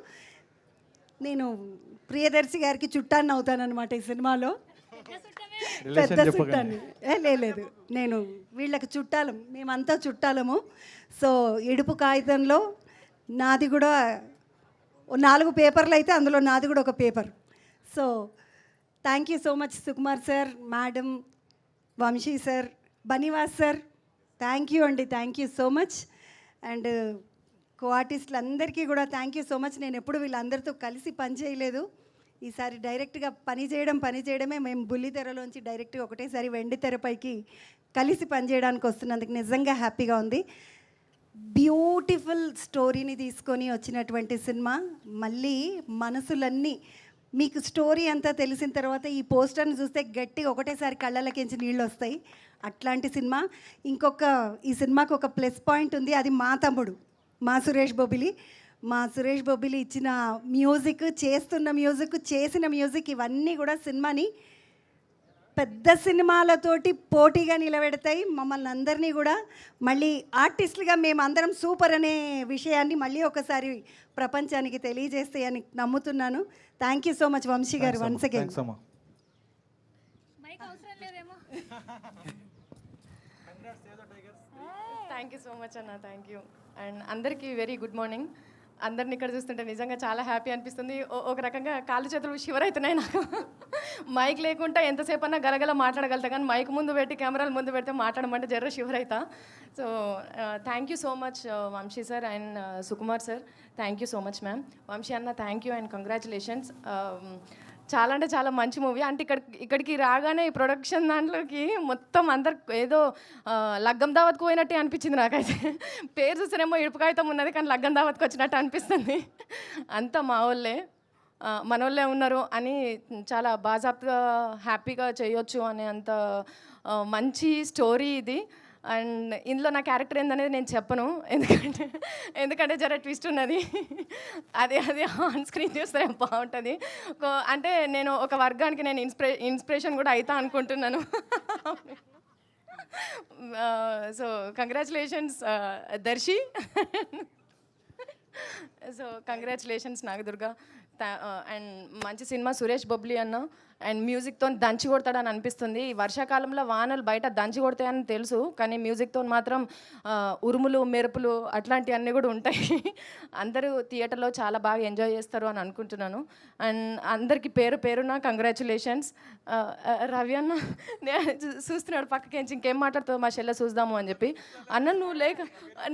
నేను ప్రియదర్శి గారికి చుట్టాన్ని అవుతానన్నమాట ఈ సినిమాలో. పెద్ద చుట్టాన్ని లేదు, నేను వీళ్ళకి చుట్టాలం, మేమంతా చుట్టాలము. సో ఇడుపు కాగితంలో నాది కూడా 4 పేపర్లు అయితే అందులో నాది కూడా ఒక paper. So thank you so much Sukumar sir, madam, Vamsi sir, Bunny Vas sir, thank you అండి. Thank you so much. And co ఆర్టిస్టులు అందరికీ కూడా థ్యాంక్ యూ సో మచ్. నేను ఎప్పుడు వీళ్ళందరితో కలిసి పనిచేయలేదు, ఈసారి డైరెక్ట్గా పని చేయడమే మేము బుల్లితెరలోంచి డైరెక్ట్గా ఒకటేసారి వెండి తెరపైకి కలిసి పనిచేయడానికి వస్తున్నందుకు నిజంగా హ్యాపీగా ఉంది. బ్యూటిఫుల్ స్టోరీని తీసుకొని వచ్చినటువంటి సినిమా. మళ్ళీ మనసులన్నీ మీకు స్టోరీ అంతా తెలిసిన తర్వాత ఈ పోస్టర్ని చూస్తే గట్టిగా ఒకటేసారి కళ్ళలకించి నీళ్ళు వస్తాయి. అట్లాంటి సినిమా. ఈ సినిమాకి ఒక ప్లస్ పాయింట్ ఉంది, అది మా తమ్ముడు మా సురేష్ బొబ్బిలి ఇచ్చిన మ్యూజిక్, చేసిన మ్యూజిక్ ఇవన్నీ కూడా సినిమాని పెద్ద సినిమాలతోటి పోటీగా నిలబెడతాయి. మమ్మల్ని అందరినీ కూడా మళ్ళీ ఆర్టిస్టులుగా మేమందరం సూపర్ అనే విషయాన్ని మళ్ళీ ఒకసారి ప్రపంచానికి తెలియజేస్తాయని నమ్ముతున్నాను. Thank you so much Vamsi గారు once again. Thank you so much అన్న, థ్యాంక్ యూ. అండ్ అందరికీ వెరీ గుడ్ మార్నింగ్. అందరిని ఇక్కడ చూస్తుంటే నిజంగా చాలా హ్యాపీ అనిపిస్తుంది. ఒక రకంగా కాళ్ళు చేతులు షివర్ అవుతున్నాయి నాకు. మైక్ లేకుండా ఎంతసేపు అన్నా గలగల మాట్లాడగలుగుతా, కానీ మైక్ ముందు పెట్టి కెమెరాల ముందు పెడితే మాట్లాడమంటే జర్ర షివర్ అవుతా. So thank you so much Vamsi sir and Sukumar sir. Thank you so much ma'am. Vamsi అన్న థ్యాంక్ యూ అండ్ కంగ్రాచులేషన్స్. చాలా అంటే చాలా మంచి మూవీ. అంటే ఇక్కడికి రాగానే ఈ ప్రొడక్షన్ దాంట్లోకి మొత్తం అందరు ఏదో లగ్గం దావత్కు పోయినట్టే అనిపించింది నాకైతే. పేరు చూస్తేనేమో ఇడుపుకాయితం ఉన్నది, కానీ లగ్గం దావత్కి వచ్చినట్టు అనిపిస్తుంది. అంతా మా వాళ్ళే, మన వాళ్ళే ఉన్నారు అని చాలా బాజాప్గా హ్యాపీగా చేయొచ్చు అనే అంత మంచి స్టోరీ ఇది. అండ్ ఇందులో నా క్యారెక్టర్ ఏందనేది నేను చెప్పను, ఎందుకంటే జర ట్విస్ట్ ఉన్నది. అది ఆన్ స్క్రీన్ చూస్తే బాగుంటుంది. అంటే నేను ఒక వర్గానికి నేను ఇన్స్పిరేషన్ కూడా అవుతా అనుకుంటున్నాను. So congratulations Darshi. So congratulations Nagadurga. And మంచి సినిమా సురేష్ బొబ్లీ అన్న. అండ్ మ్యూజిక్తో దంచి కొడతాడని అనిపిస్తుంది. ఈ వర్షాకాలంలో వానలు బయట దంచి కొడతాయని తెలుసు, కానీ మ్యూజిక్తో మాత్రం ఉరుములు మెరుపులు అట్లాంటివన్నీ కూడా ఉంటాయి. అందరూ థియేటర్లో చాలా బాగా ఎంజాయ్ చేస్తారు అని అనుకుంటున్నాను. అండ్ అందరికీ పేరున కంగ్రాచులేషన్స్. రవి అన్న చూస్తున్నాడు పక్కకి, ఇంకేం మాట్లాడుతావు మా చెల్లె చూద్దాము అని చెప్పి. అన్న నువ్వు లేక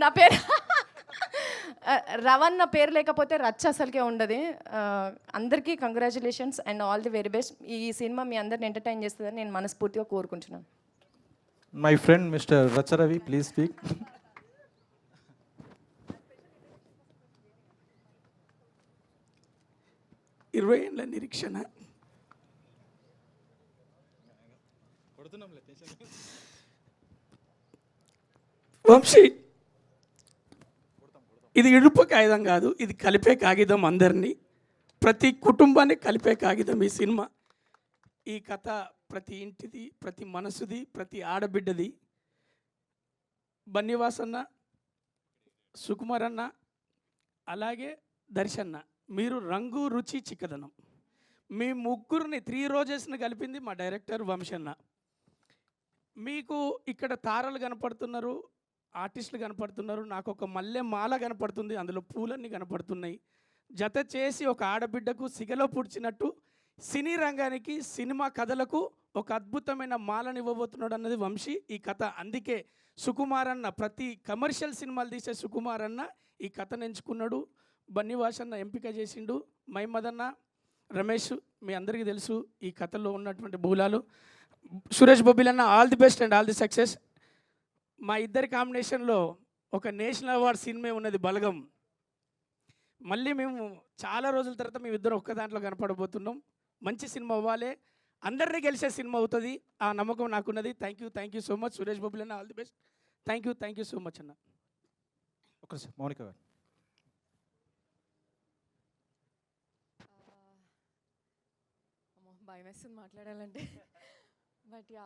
నా పేరు రవన్న పేరు లేకపోతే రచ్చ అసలుకే ఉండదు. అందరికీ congratulations and all the very best. ఈ సినిమా మీ అందరిని ఎంటర్టైన్ చేస్తుందని నేను మనస్ఫూర్తిగా కోరుకుంటున్నాను. My friend mister Racharavi, please speak. ఇరవై ఏళ్ళ నిరీక్షణ, వంశీ ఇది ఇడుపు కాగితం కాదు, ఇది కలిపే కాగితం. అందరినీ, ప్రతి కుటుంబాన్ని కలిపే కాగితం ఈ సినిమా. ఈ కథ ప్రతి ఇంటిది, ప్రతి మనసుది, ప్రతి ఆడబిడ్డది. బన్నివాసన్న, సుకుమార్ అన్న, అలాగే దర్శన్న, మీరు రంగు రుచి చిక్కదనం, మీ ముగ్గురిని 3 రోజెస్ని కలిపింది మా డైరెక్టర్ వంశన్న. మీకు ఇక్కడ తారలు కనపడుతున్నారు, ఆర్టిస్టులు కనపడుతున్నారు, నాకు ఒక మల్లె మాల కనపడుతుంది, అందులో పూలన్నీ కనపడుతున్నాయి. జత చేసి ఒక ఆడబిడ్డకు సిగలో పుడిచినట్టు సినీ రంగానికి, సినిమా కథలకు ఒక అద్భుతమైన మాలను ఇవ్వబోతున్నాడు అన్నది వంశీ ఈ కథ. అందుకే సుకుమార్ అన్న, ప్రతి కమర్షియల్ సినిమాలు తీసే సుకుమార్ అన్న ఈ కథను ఎంచుకున్నాడు. బన్నివాసన్న ఎంపిక చేసిండు. మైమదన్న, రమేష్ మీ అందరికీ తెలుసు ఈ కథలో ఉన్నటువంటి మూలాలు. సురేష్ బొబ్బిలన్న, all the best and all the success. మా ఇద్దరి కాంబినేషన్లో ఒక నేషనల్ అవార్డ్ సినిమా ఉన్నది బలగం. మళ్ళీ మేము చాలా రోజుల తర్వాత మేమిద్దరం ఒక్క దాంట్లో కనపడబోతున్నాం. మంచి సినిమా అవ్వాలి, అందరినీ గెలిచే సినిమా అవుతుంది, ఆ నమ్మకం నాకున్నది. Thank you so much Suresh Bobbili అన్న, all the best. Thank you so much అన్న. ఒక మౌనిక గారు. భయం వేస్తుంది మాట్లాడాలంటే. బట్ యా,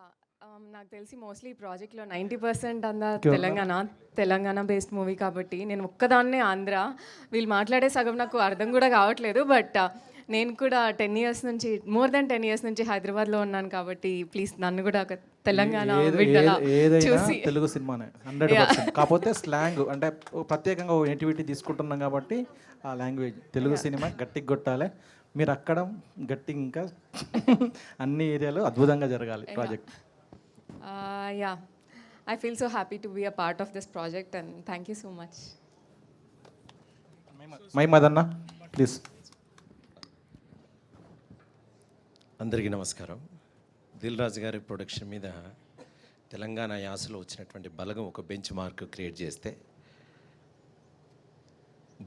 నాకు తెలిసి మోస్ట్లీ ఈ ప్రాజెక్ట్లో 90% అందా తెలంగాణ బేస్డ్ మూవీ కాబట్టి నేను ఒక్కదాన్నే ఆంధ్ర. వీళ్ళు మాట్లాడే సగం నాకు అర్థం కూడా కావట్లేదు. బట్ నేను కూడా 10 years నుంచి, మోర్ దెన్ 10 years నుంచి హైదరాబాద్లో ఉన్నాను కాబట్టి ప్లీజ్ నన్ను కూడా ఒక తెలంగాణ చూసి. తెలుగు సినిమానే 100%. కాకపోతే స్లాంగ్ అంటే ప్రత్యేకంగా నేటివిటీ తీసుకుంటున్నాం కాబట్టి ఆ లాంగ్వేజ్ తెలుగు సినిమా గట్టిగా కొట్టాలి. మీరు అక్కడ గట్టి ఇంకా అన్ని ఏరియాలో అద్భుతంగా జరగాలి project. Yeah, I feel so happy to be a part of this project and thank you so much. Madanna please. అందరికీ నమస్కారం. దిల్ రాజు గారి ప్రొడక్షన్ మీద తెలంగాణ యాసలో వచ్చినటువంటి బలగం ఒక బెంచ్ మార్క్ క్రియేట్ చేస్తే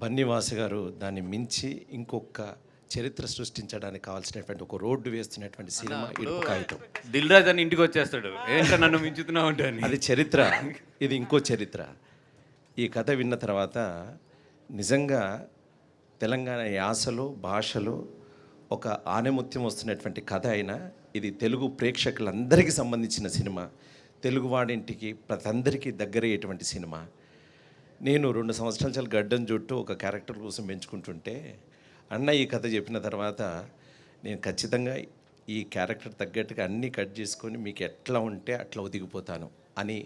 బన్నీవాసు గారు దాన్ని మించి ఇంకొక చరిత్ర సృష్టించడానికి కావాల్సినటువంటి ఒక రోడ్డు వేస్తున్నటువంటి సినిమా ఇడుపు కాగితం. దిల్ రాజు అని ఇంటికి వచ్చేస్తాడు, ఏంటో నన్ను మించుతున్నావు అంటే. అది చరిత్ర, ఇది ఇంకో చరిత్ర. ఈ కథ విన్న తర్వాత నిజంగా తెలంగాణ యాసలో భాషలో ఒక ఆణిముత్యం వస్తున్నటువంటి కథ అయినా ఇది తెలుగు ప్రేక్షకులందరికీ సంబంధించిన సినిమా, తెలుగువాడింటికి ప్రతి అందరికీ దగ్గరయ్యేటువంటి సినిమా. నేను 2 సంవత్సరాల చాలా గడ్డం చుట్టూ ఒక క్యారెక్టర్ కోసం పెంచుకుంటుంటే అన్న ఈ కథ చెప్పిన తర్వాత నేను ఖచ్చితంగా ఈ క్యారెక్టర్ తగ్గట్టుగా అన్నీ కట్ చేసుకొని మీకు ఎట్లా ఉంటే అట్లా ఒదిగిపోతాను అని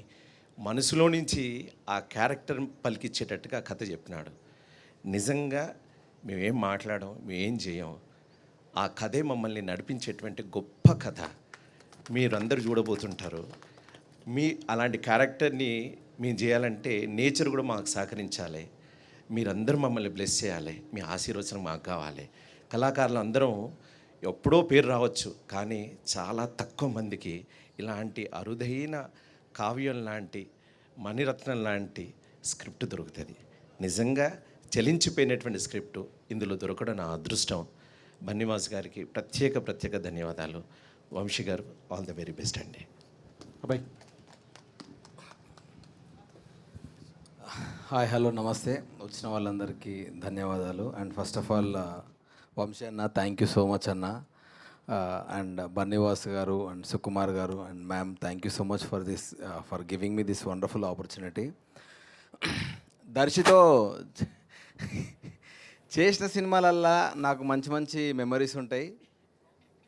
మనసులో నుంచి ఆ క్యారెక్టర్ పలికిచ్చేటట్టుగా కథ చెప్పినాడు. నిజంగా మేమేం మాట్లాడం, మేమేం చేయం, ఆ కథే మమ్మల్ని నడిపించేటువంటి గొప్ప కథ మీరందరూ చూడబోతుంటారు. మీ అలాంటి క్యారెక్టర్ని మేము చేయాలంటే నేచర్ కూడా మాకు సహకరించాలి. మీరందరూ మమ్మల్ని బ్లెస్ చేయాలి, మీ ఆశీర్వచనం మాకు కావాలి. కళాకారులు అందరం ఎప్పుడో పేరు రావచ్చు, కానీ చాలా తక్కువ మందికి ఇలాంటి అరుదైన కావ్యం లాంటి మణిరత్నం లాంటి స్క్రిప్ట్ దొరుకుతుంది. నిజంగా చలించిపోయినటువంటి స్క్రిప్ట్ ఇందులో దొరకడం నా అదృష్టం. బన్నీవాసు గారికి ప్రత్యేక ధన్యవాదాలు. వంశీ గారు, ఆల్ ద వెరీ బెస్ట్ అండి. అబ్బాయి. హాయ్, హలో, నమస్తే. వచ్చిన వాళ్ళందరికీ ధన్యవాదాలు. And first of all Vamsi అన్న, థ్యాంక్ యూ సో మచ్ అన్న. అండ్ బన్నీవాస్ గారు అండ్ సుకుమార్ గారు and ma'am, thank you so much for giving me this wonderful opportunity. దర్శితో చేసిన సినిమాలల్లా నాకు మంచి మంచి మెమరీస్ ఉంటాయి.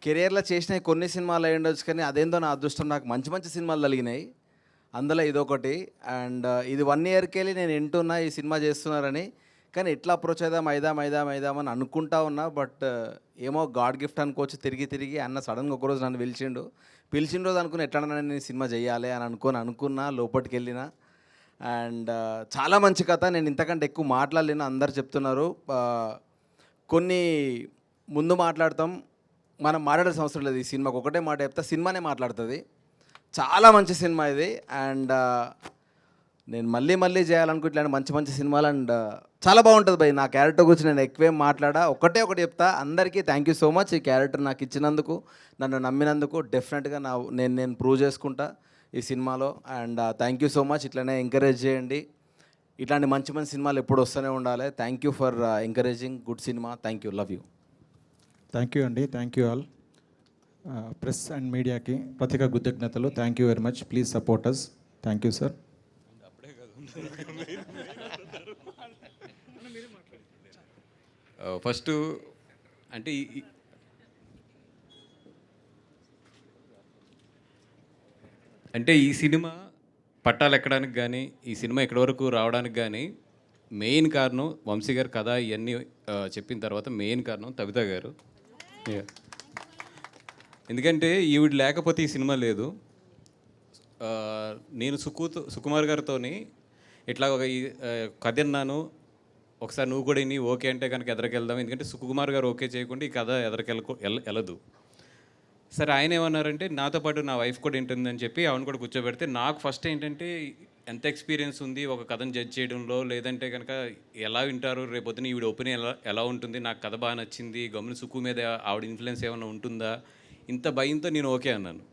కెరియర్లో చేసిన కొన్ని సినిమాలు అయి ఉండొచ్చు, కానీ అదేందో నా అదృష్టం, నాకు మంచి మంచి సినిమాలు కలిగినాయి. అందులో ఇదొకటి. అండ్ ఇది 1 ఇయర్కి వెళ్ళి నేను వింటున్నా ఈ సినిమా చేస్తున్నారని, కానీ ఎట్లా అప్రోచ్ అయిదాం అని అనుకుంటా ఉన్నా. బట్ ఏమో గాడ్ గిఫ్ట్ అనుకోవచ్చు. తిరిగి అన్న సడన్గా ఒకరోజు నన్ను పిలిచిన రోజు అనుకుని ఎట్లా నేను సినిమా చేయాలి అని అనుకున్నా, లోపలికి వెళ్ళినా. అండ్ చాలా మంచి కథ. నేను ఇంతకంటే ఎక్కువ మాట్లాడలేను, అందరు చెప్తున్నారు. కొన్ని ముందు మాట్లాడతాం, మనం మాట్లాడాల్సిన అవసరం లేదు. ఈ సినిమాకి ఒకటే మాట చెప్తా, సినిమానే మాట్లాడుతుంది. చాలా మంచి సినిమా ఇది. అండ్ నేను మళ్ళీ చేయాలనుకుంటున్నాను మంచి సినిమాలు. అండ్ చాలా బాగుంటుంది భయ్. నా క్యారెక్టర్ గురించి నేను ఎక్కువేం మాట్లాడా, ఒకటి చెప్తా. అందరికీ థ్యాంక్ యూ సో మచ్ ఈ క్యారెక్టర్ నాకు ఇచ్చినందుకు, నన్ను నమ్మినందుకు. డెఫినెట్గా నేను ప్రూవ్ చేసుకుంటా ఈ సినిమాలో. And thank you so much. ఇట్లనే ఎంకరేజ్ చేయండి. ఇట్లాంటి మంచి సినిమాలు ఎప్పుడు వస్తూనే ఉండాలి. Thank you for encouraging good cinema. Thank you, love you. Thank you అండి. Thank you all. Press and మీడియాకి ప్రత్యేక కృతజ్ఞతలు. Thank you very much. Please support us. Thank you sir. First అంటే ఈ సినిమా పట్టాలు ఎక్కడానికి కానీ, ఈ సినిమా ఎక్కడి వరకు రావడానికి కానీ మెయిన్ కారణం వంశీ గారు కథ ఇవన్నీ చెప్పిన తర్వాత మెయిన్ కారణం తబితా గారు. ఎందుకంటే ఈవిడ లేకపోతే ఈ సినిమా లేదు. నేను సుకుమార్ గారితో ఇట్లా ఒక కథ అన్నాను, ఒకసారి నువ్వు కూడా ఇన్ని ఓకే అంటే కనుక ఎదరికెళ్దాం, ఎందుకంటే సుకుమార్ గారు ఓకే చేయకుండా ఈ కథ ఎదరికెళ్ళదు. సరే, ఆయన ఏమన్నారంటే నాతో పాటు నా వైఫ్ కూడా ఉంటుందని చెప్పి ఆవిడ కూడా కూర్చోబెడితే, నాకు ఫస్ట్ ఏంటంటే ఎంత ఎక్స్పీరియన్స్ ఉంది ఒక కథను జడ్జ్ చేయడంలో, లేదంటే కనుక ఎలా వింటారు రేపొద్దున ఈవిడ ఒపీనియన్ ఎలా ఉంటుంది, నాకు కథ బాగా నచ్చింది, గమని సుక్కు మీద ఆవిడ ఇన్ఫ్లుయెన్స్ ఏమైనా ఉంటుందా, ఇంత భయంతో నేను ఓకే అన్నాను.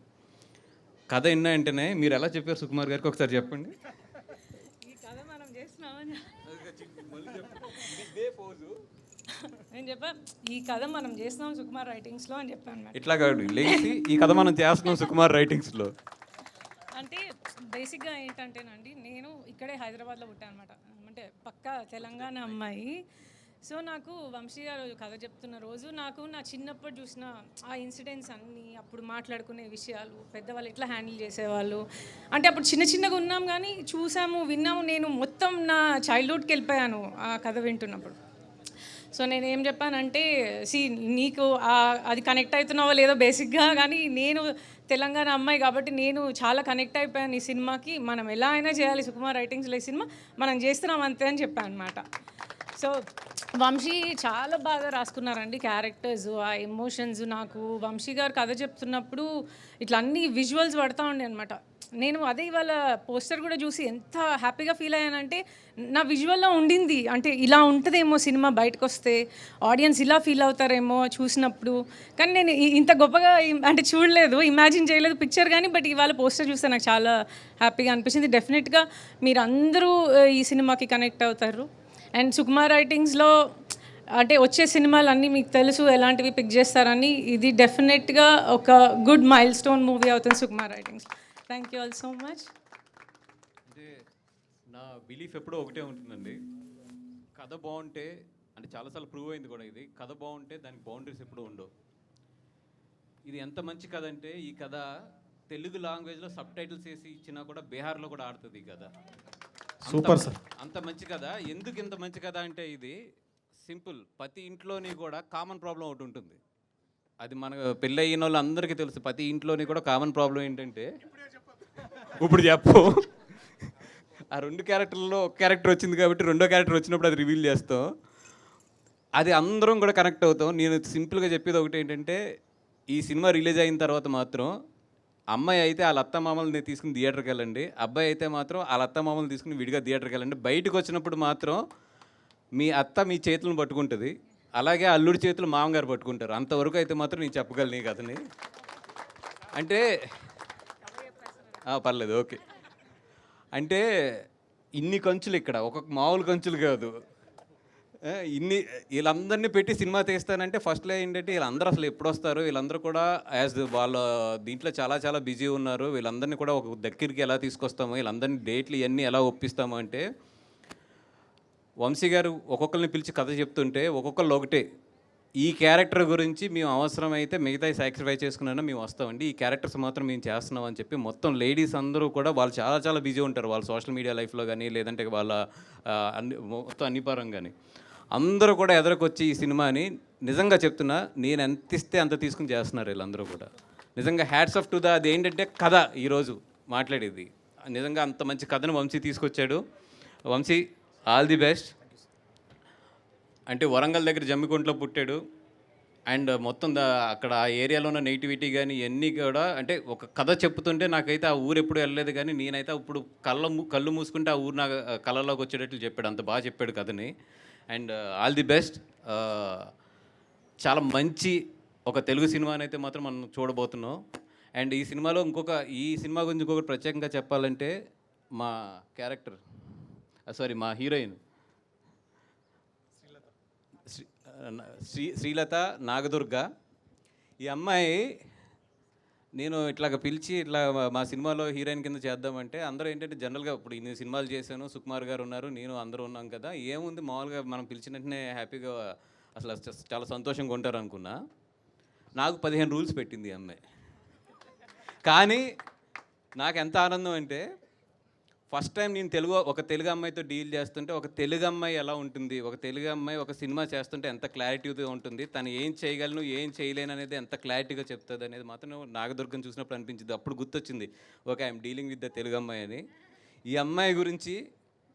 కథ విన్నా వెంటనే మీరు ఎలా చెప్పారు సుకుమార్ గారికి ఒకసారి చెప్పండి. ఈ కథ మనం చేస్తున్నామని నేను చెప్పాను, ఈ కథ మనం చేస్తున్నాం సుకుమార్ రైటింగ్స్లో అని చెప్పాను. ఇట్లా కాదు, లేచి ఈ కథ మనం చేస్తున్నాం సుకుమార్ రైటింగ్స్లో. అంటే బేసిక్గా ఏంటంటేనండి, నేను ఇక్కడే హైదరాబాద్లో పుట్టాను అనమాట. అంటే పక్కా తెలంగాణ అమ్మాయి. సో నాకు వంశీ గారు కథ చెప్తున్న రోజు నాకు నా చిన్నప్పుడు చూసిన ఆ ఇన్సిడెంట్స్ అన్నీ, అప్పుడు మాట్లాడుకునే విషయాలు, పెద్దవాళ్ళు ఎట్లా హ్యాండిల్ చేసేవాళ్ళు, అంటే అప్పుడు చిన్నగా ఉన్నాం కానీ చూసాము, విన్నాము. నేను మొత్తం నా చైల్డ్హుడ్కి వెళ్ళిపోయాను ఆ కథ వింటున్నప్పుడు. సో నేను ఏం చెప్పానంటే, నీకు అది కనెక్ట్ అవుతున్నావో లేదో బేసిక్గా, కానీ నేను తెలంగాణ అమ్మాయి కాబట్టి నేను చాలా కనెక్ట్ అయిపోయాను ఈ సినిమాకి. మనం ఎలా అయినా చేయాలి సుకుమార్ రైటింగ్స్లో ఈ సినిమా మనం చేస్తున్నాం అంతే అని చెప్పాను అనమాట. సో వంశీ చాలా బాగా రాసుకున్నారండి క్యారెక్టర్స్, ఆ ఎమోషన్స్. నాకు వంశీ గారు కథ చెప్తున్నప్పుడు ఇట్లా అన్ని విజువల్స్ పడతా ఉండే అనమాట. నేను అదే ఇవాళ పోస్టర్ కూడా చూసి ఎంత హ్యాపీగా ఫీల్ అయ్యానంటే, నా విజువల్లో ఉండింది అంటే ఇలా ఉంటుందేమో సినిమా బయటకు వస్తే, ఆడియన్స్ ఇలా ఫీల్ అవుతారేమో చూసినప్పుడు. కానీ నేను ఇంత గొప్పగా అంటే చూడలేదు, ఇమాజిన్ చేయలేదు పిక్చర్ కానీ, బట్ ఇవాళ పోస్టర్ చూస్తే నాకు చాలా హ్యాపీగా అనిపించింది. డెఫినెట్గా మీరు అందరూ ఈ సినిమాకి కనెక్ట్ అవుతారు. అండ్ సుకుమార్ రైటింగ్స్లో అంటే వచ్చే సినిమాలు అన్నీ మీకు తెలుసు ఎలాంటివి పిక్ చేస్తారని. ఇది డెఫినెట్గా ఒక గుడ్ మైల్ స్టోన్ మూవీ అవుతుంది Sukumar writings. Thank you all so much. అంటే నా బిలీఫ్ ఎప్పుడూ ఒకటే ఉంటుందండి, కథ బాగుంటే, అంటే చాలాసార్లు ప్రూవ్ అయింది కూడా ఇది, కథ బాగుంటే దానికి బౌండరీస్ ఎప్పుడూ ఉండవు. ఇది ఎంత మంచి కథ అంటే, ఈ కథ తెలుగు లాంగ్వేజ్లో సబ్ టైటిల్స్ వేసి ఇచ్చినా కూడా బీహార్లో కూడా ఆడుతుంది ఈ కథ. Super sir. అంత మంచి కథ. ఎందుకు ఇంత మంచి కథ అంటే, ఇది సింపుల్, ప్రతి ఇంట్లోని కూడా కామన్ ప్రాబ్లం ఒకటి ఉంటుంది. అది మన పెళ్ళి అయిన వాళ్ళు అందరికీ తెలుసు. ప్రతి ఇంట్లోని కూడా కామన్ ప్రాబ్లం ఏంటంటే, ఇప్పుడు చెప్పు, ఆ 2 క్యారెక్టర్లలో ఒక క్యారెక్టర్ వచ్చింది కాబట్టి రెండో క్యారెక్టర్ వచ్చినప్పుడు అది రివీల్ చేస్తాం, అది అందరం కూడా కనెక్ట్ అవుతాం. నేను సింపుల్గా చెప్పేది ఒకటి ఏంటంటే, ఈ సినిమా రిలీజ్ అయిన తర్వాత మాత్రం అమ్మాయి అయితే వాళ్ళ అత్త మామల్ని తీసుకుని థియేటర్కి వెళ్ళండి, అబ్బాయి అయితే మాత్రం వాళ్ళ అత్త మామల్ని తీసుకుని విడిగా థియేటర్కి వెళ్ళండి. బయటకు వచ్చినప్పుడు మాత్రం మీ అత్త మీ చేతులను పట్టుకుంటుంది, అలాగే అల్లుడి చేతులు మామగారు పట్టుకుంటారు. అంతవరకు అయితే మాత్రం నేను చెప్పగలను ఈ కథని. అంటే పర్లేదు, ఓకే. అంటే ఇన్ని కంచులు ఇక్కడ, ఒక మామూలు కంచులు కాదు, ఇన్ని వీళ్ళందరినీ పెట్టి సినిమా తీస్తానంటే ఫస్ట్లో ఏంటంటే వీళ్ళందరూ అసలు ఎప్పుడు వస్తారు, వీళ్ళందరూ కూడా యాజ్ వాళ్ళ దీంట్లో చాలా చాలా బిజీ ఉన్నారు, వీళ్ళందరినీ కూడా ఒక దగ్గరికి ఎలా తీసుకొస్తాము, వీళ్ళందరినీ డేట్లు ఇవన్నీ ఎలా ఒప్పిస్తాము అంటే, వంశీ గారు ఒక్కొక్కరిని పిలిచి కథ చెప్తుంటే ఒక్కొక్కళ్ళు ఒకటే, ఈ క్యారెక్టర్ గురించి మేము అవసరమైతే మిగతా సాక్రిఫై చేసుకున్నా మేము వస్తామండి, ఈ క్యారెక్టర్స్ మాత్రం మేము చేస్తున్నాం అని చెప్పి మొత్తం లేడీస్ అందరూ కూడా వాళ్ళు చాలా చాలా బిజీ ఉంటారు, వాళ్ళ సోషల్ మీడియా లైఫ్లో కానీ లేదంటే వాళ్ళ మొత్తం అన్ని పరంగా కానీ అందరూ కూడా ఎదురుకొచ్చి ఈ సినిమాని నిజంగా చెప్తున్నా, నేను ఎంత ఇస్తే అంత తీసుకుని చేస్తున్నారు వీళ్ళందరూ కూడా. నిజంగా హ్యాట్స్ ఆఫ్ టు ద, అది ఏంటంటే కథ ఈరోజు మాట్లాడేది, నిజంగా అంత మంచి కథను వంశీ తీసుకొచ్చాడు. Vamsi all the best. అంటే వరంగల్ దగ్గర జమ్మికుంటలో పుట్టాడు, అండ్ మొత్తం అక్కడ ఆ ఏరియాలో ఉన్న నెగిటివిటీ కానీ ఇవన్నీ కూడా, అంటే ఒక కథ చెప్తుంటే నాకైతే ఆ ఊరు ఎప్పుడు వెళ్ళలేదు కానీ నేనైతే ఇప్పుడు కళ్ళు మూసుకుంటే ఆ ఊరు నా కళ్ళలోకి వచ్చేటట్లు చెప్పాడు, అంత బాగా చెప్పాడు కథని. And all the best. చాలా మంచి ఒక తెలుగు సినిమాని అయితే మాత్రం మనం చూడబోతున్నాం. అండ్ ఈ సినిమాలో ఈ సినిమా గురించి ఇంకొకటి ప్రత్యేకంగా చెప్పాలంటే, మా క్యారెక్టర్ మా హీరోయిన్ శ్రీలత నాగదుర్గ, ఈ అమ్మాయి నేను ఇట్లాగ పిలిచి ఇట్లా మా సినిమాలో హీరోయిన్ కింద చేద్దామంటే అందరూ ఏంటంటే జనరల్గా ఇప్పుడు ఇన్ని సినిమాలు చేశాను, సుకుమార్ గారు ఉన్నారు, నేను అందరూ ఉన్నాం కదా, ఏముంది మామూలుగా మనం పిలిచిన వెంటనే హ్యాపీగా అసలు చాలా సంతోషంగా ఉంటారు అనుకున్నా. నాకు 15 రూల్స్ పెట్టింది ఈ అమ్మాయి. కానీ నాకు ఎంత ఆనందం అంటే, ఫస్ట్ టైం నేను ఒక తెలుగు అమ్మాయితో డీల్ చేస్తుంటే, ఒక తెలుగు అమ్మాయి ఎలా ఉంటుంది, ఒక తెలుగు అమ్మాయి ఒక సినిమా చేస్తుంటే ఎంత క్లారిటీగా ఉంటుంది, తను ఏం చేయగలను ఏం చేయలేను అనేది ఎంత క్లారిటీగా చెప్తుంది అనేది మాత్రం నాగదుర్గం చూసినప్పుడు అనిపించింది. అప్పుడు గుర్తొచ్చింది, okay I'm dealing with the Telugu అమ్మాయి అని. ఈ అమ్మాయి గురించి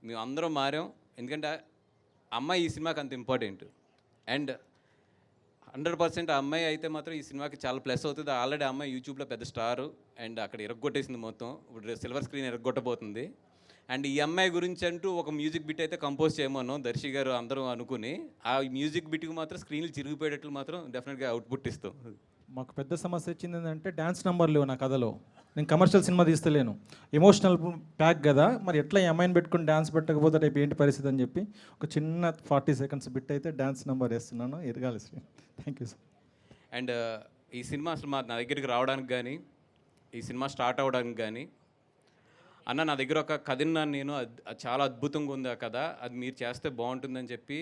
మేము అందరం మారాం, ఎందుకంటే అమ్మాయి ఈ సినిమాకి అంత ఇంపార్టెంట్. అండ్ 100% ఆ అమ్మాయి అయితే మాత్రం ఈ సినిమాకి చాలా ప్లస్ అవుతుంది. ఆల్రెడీ ఆ అమ్మాయి యూట్యూబ్లో పెద్ద స్టారు, అండ్ అక్కడ ఎరగొట్టేసింది మొత్తం, ఇప్పుడు సిల్వర్ స్క్రీన్ ఎరగొట్టబోతుంది. అండ్ ఈ అమ్మాయి గురించి అంటూ ఒక మ్యూజిక్ బిట్ అయితే కంపోజ్ చేయమన్నాం దర్శి గారు అందరూ అనుకుని, ఆ మ్యూజిక్ బిట్కి మాత్రం స్క్రీన్లు చిరిగిపోయేటట్లు మాత్రం డెఫినెట్గా అవుట్పుట్ ఇస్తాం. మాకు పెద్ద సమస్య వచ్చింది ఏంటంటే, డ్యాన్స్ నెంబర్ లేవు నా కథలో. నేను కమర్షియల్ సినిమా తీస్తలేను, ఎమోషనల్ ప్యాక్ కదా, మరి ఎట్లా ఈ అమ్మాయిని పెట్టుకుని డ్యాన్స్ పెట్టకపోతే రేపు ఏంటి పరిస్థితి అని చెప్పి ఒక చిన్న 40 సెకండ్స్ బిట్ అయితే డ్యాన్స్ నెంబర్ వేస్తున్నాను, ఎరగాలి. Thank you sir. అండ్ ఈ సినిమా అసలు నా దగ్గరికి రావడానికి కానీ, ఈ సినిమా స్టార్ట్ అవ్వడానికి కానీ, అన్న నా దగ్గర ఒక కథ విన్నాను నేను, చాలా అద్భుతంగా ఉంది ఆ కథ, అది మీరు చేస్తే బాగుంటుందని చెప్పి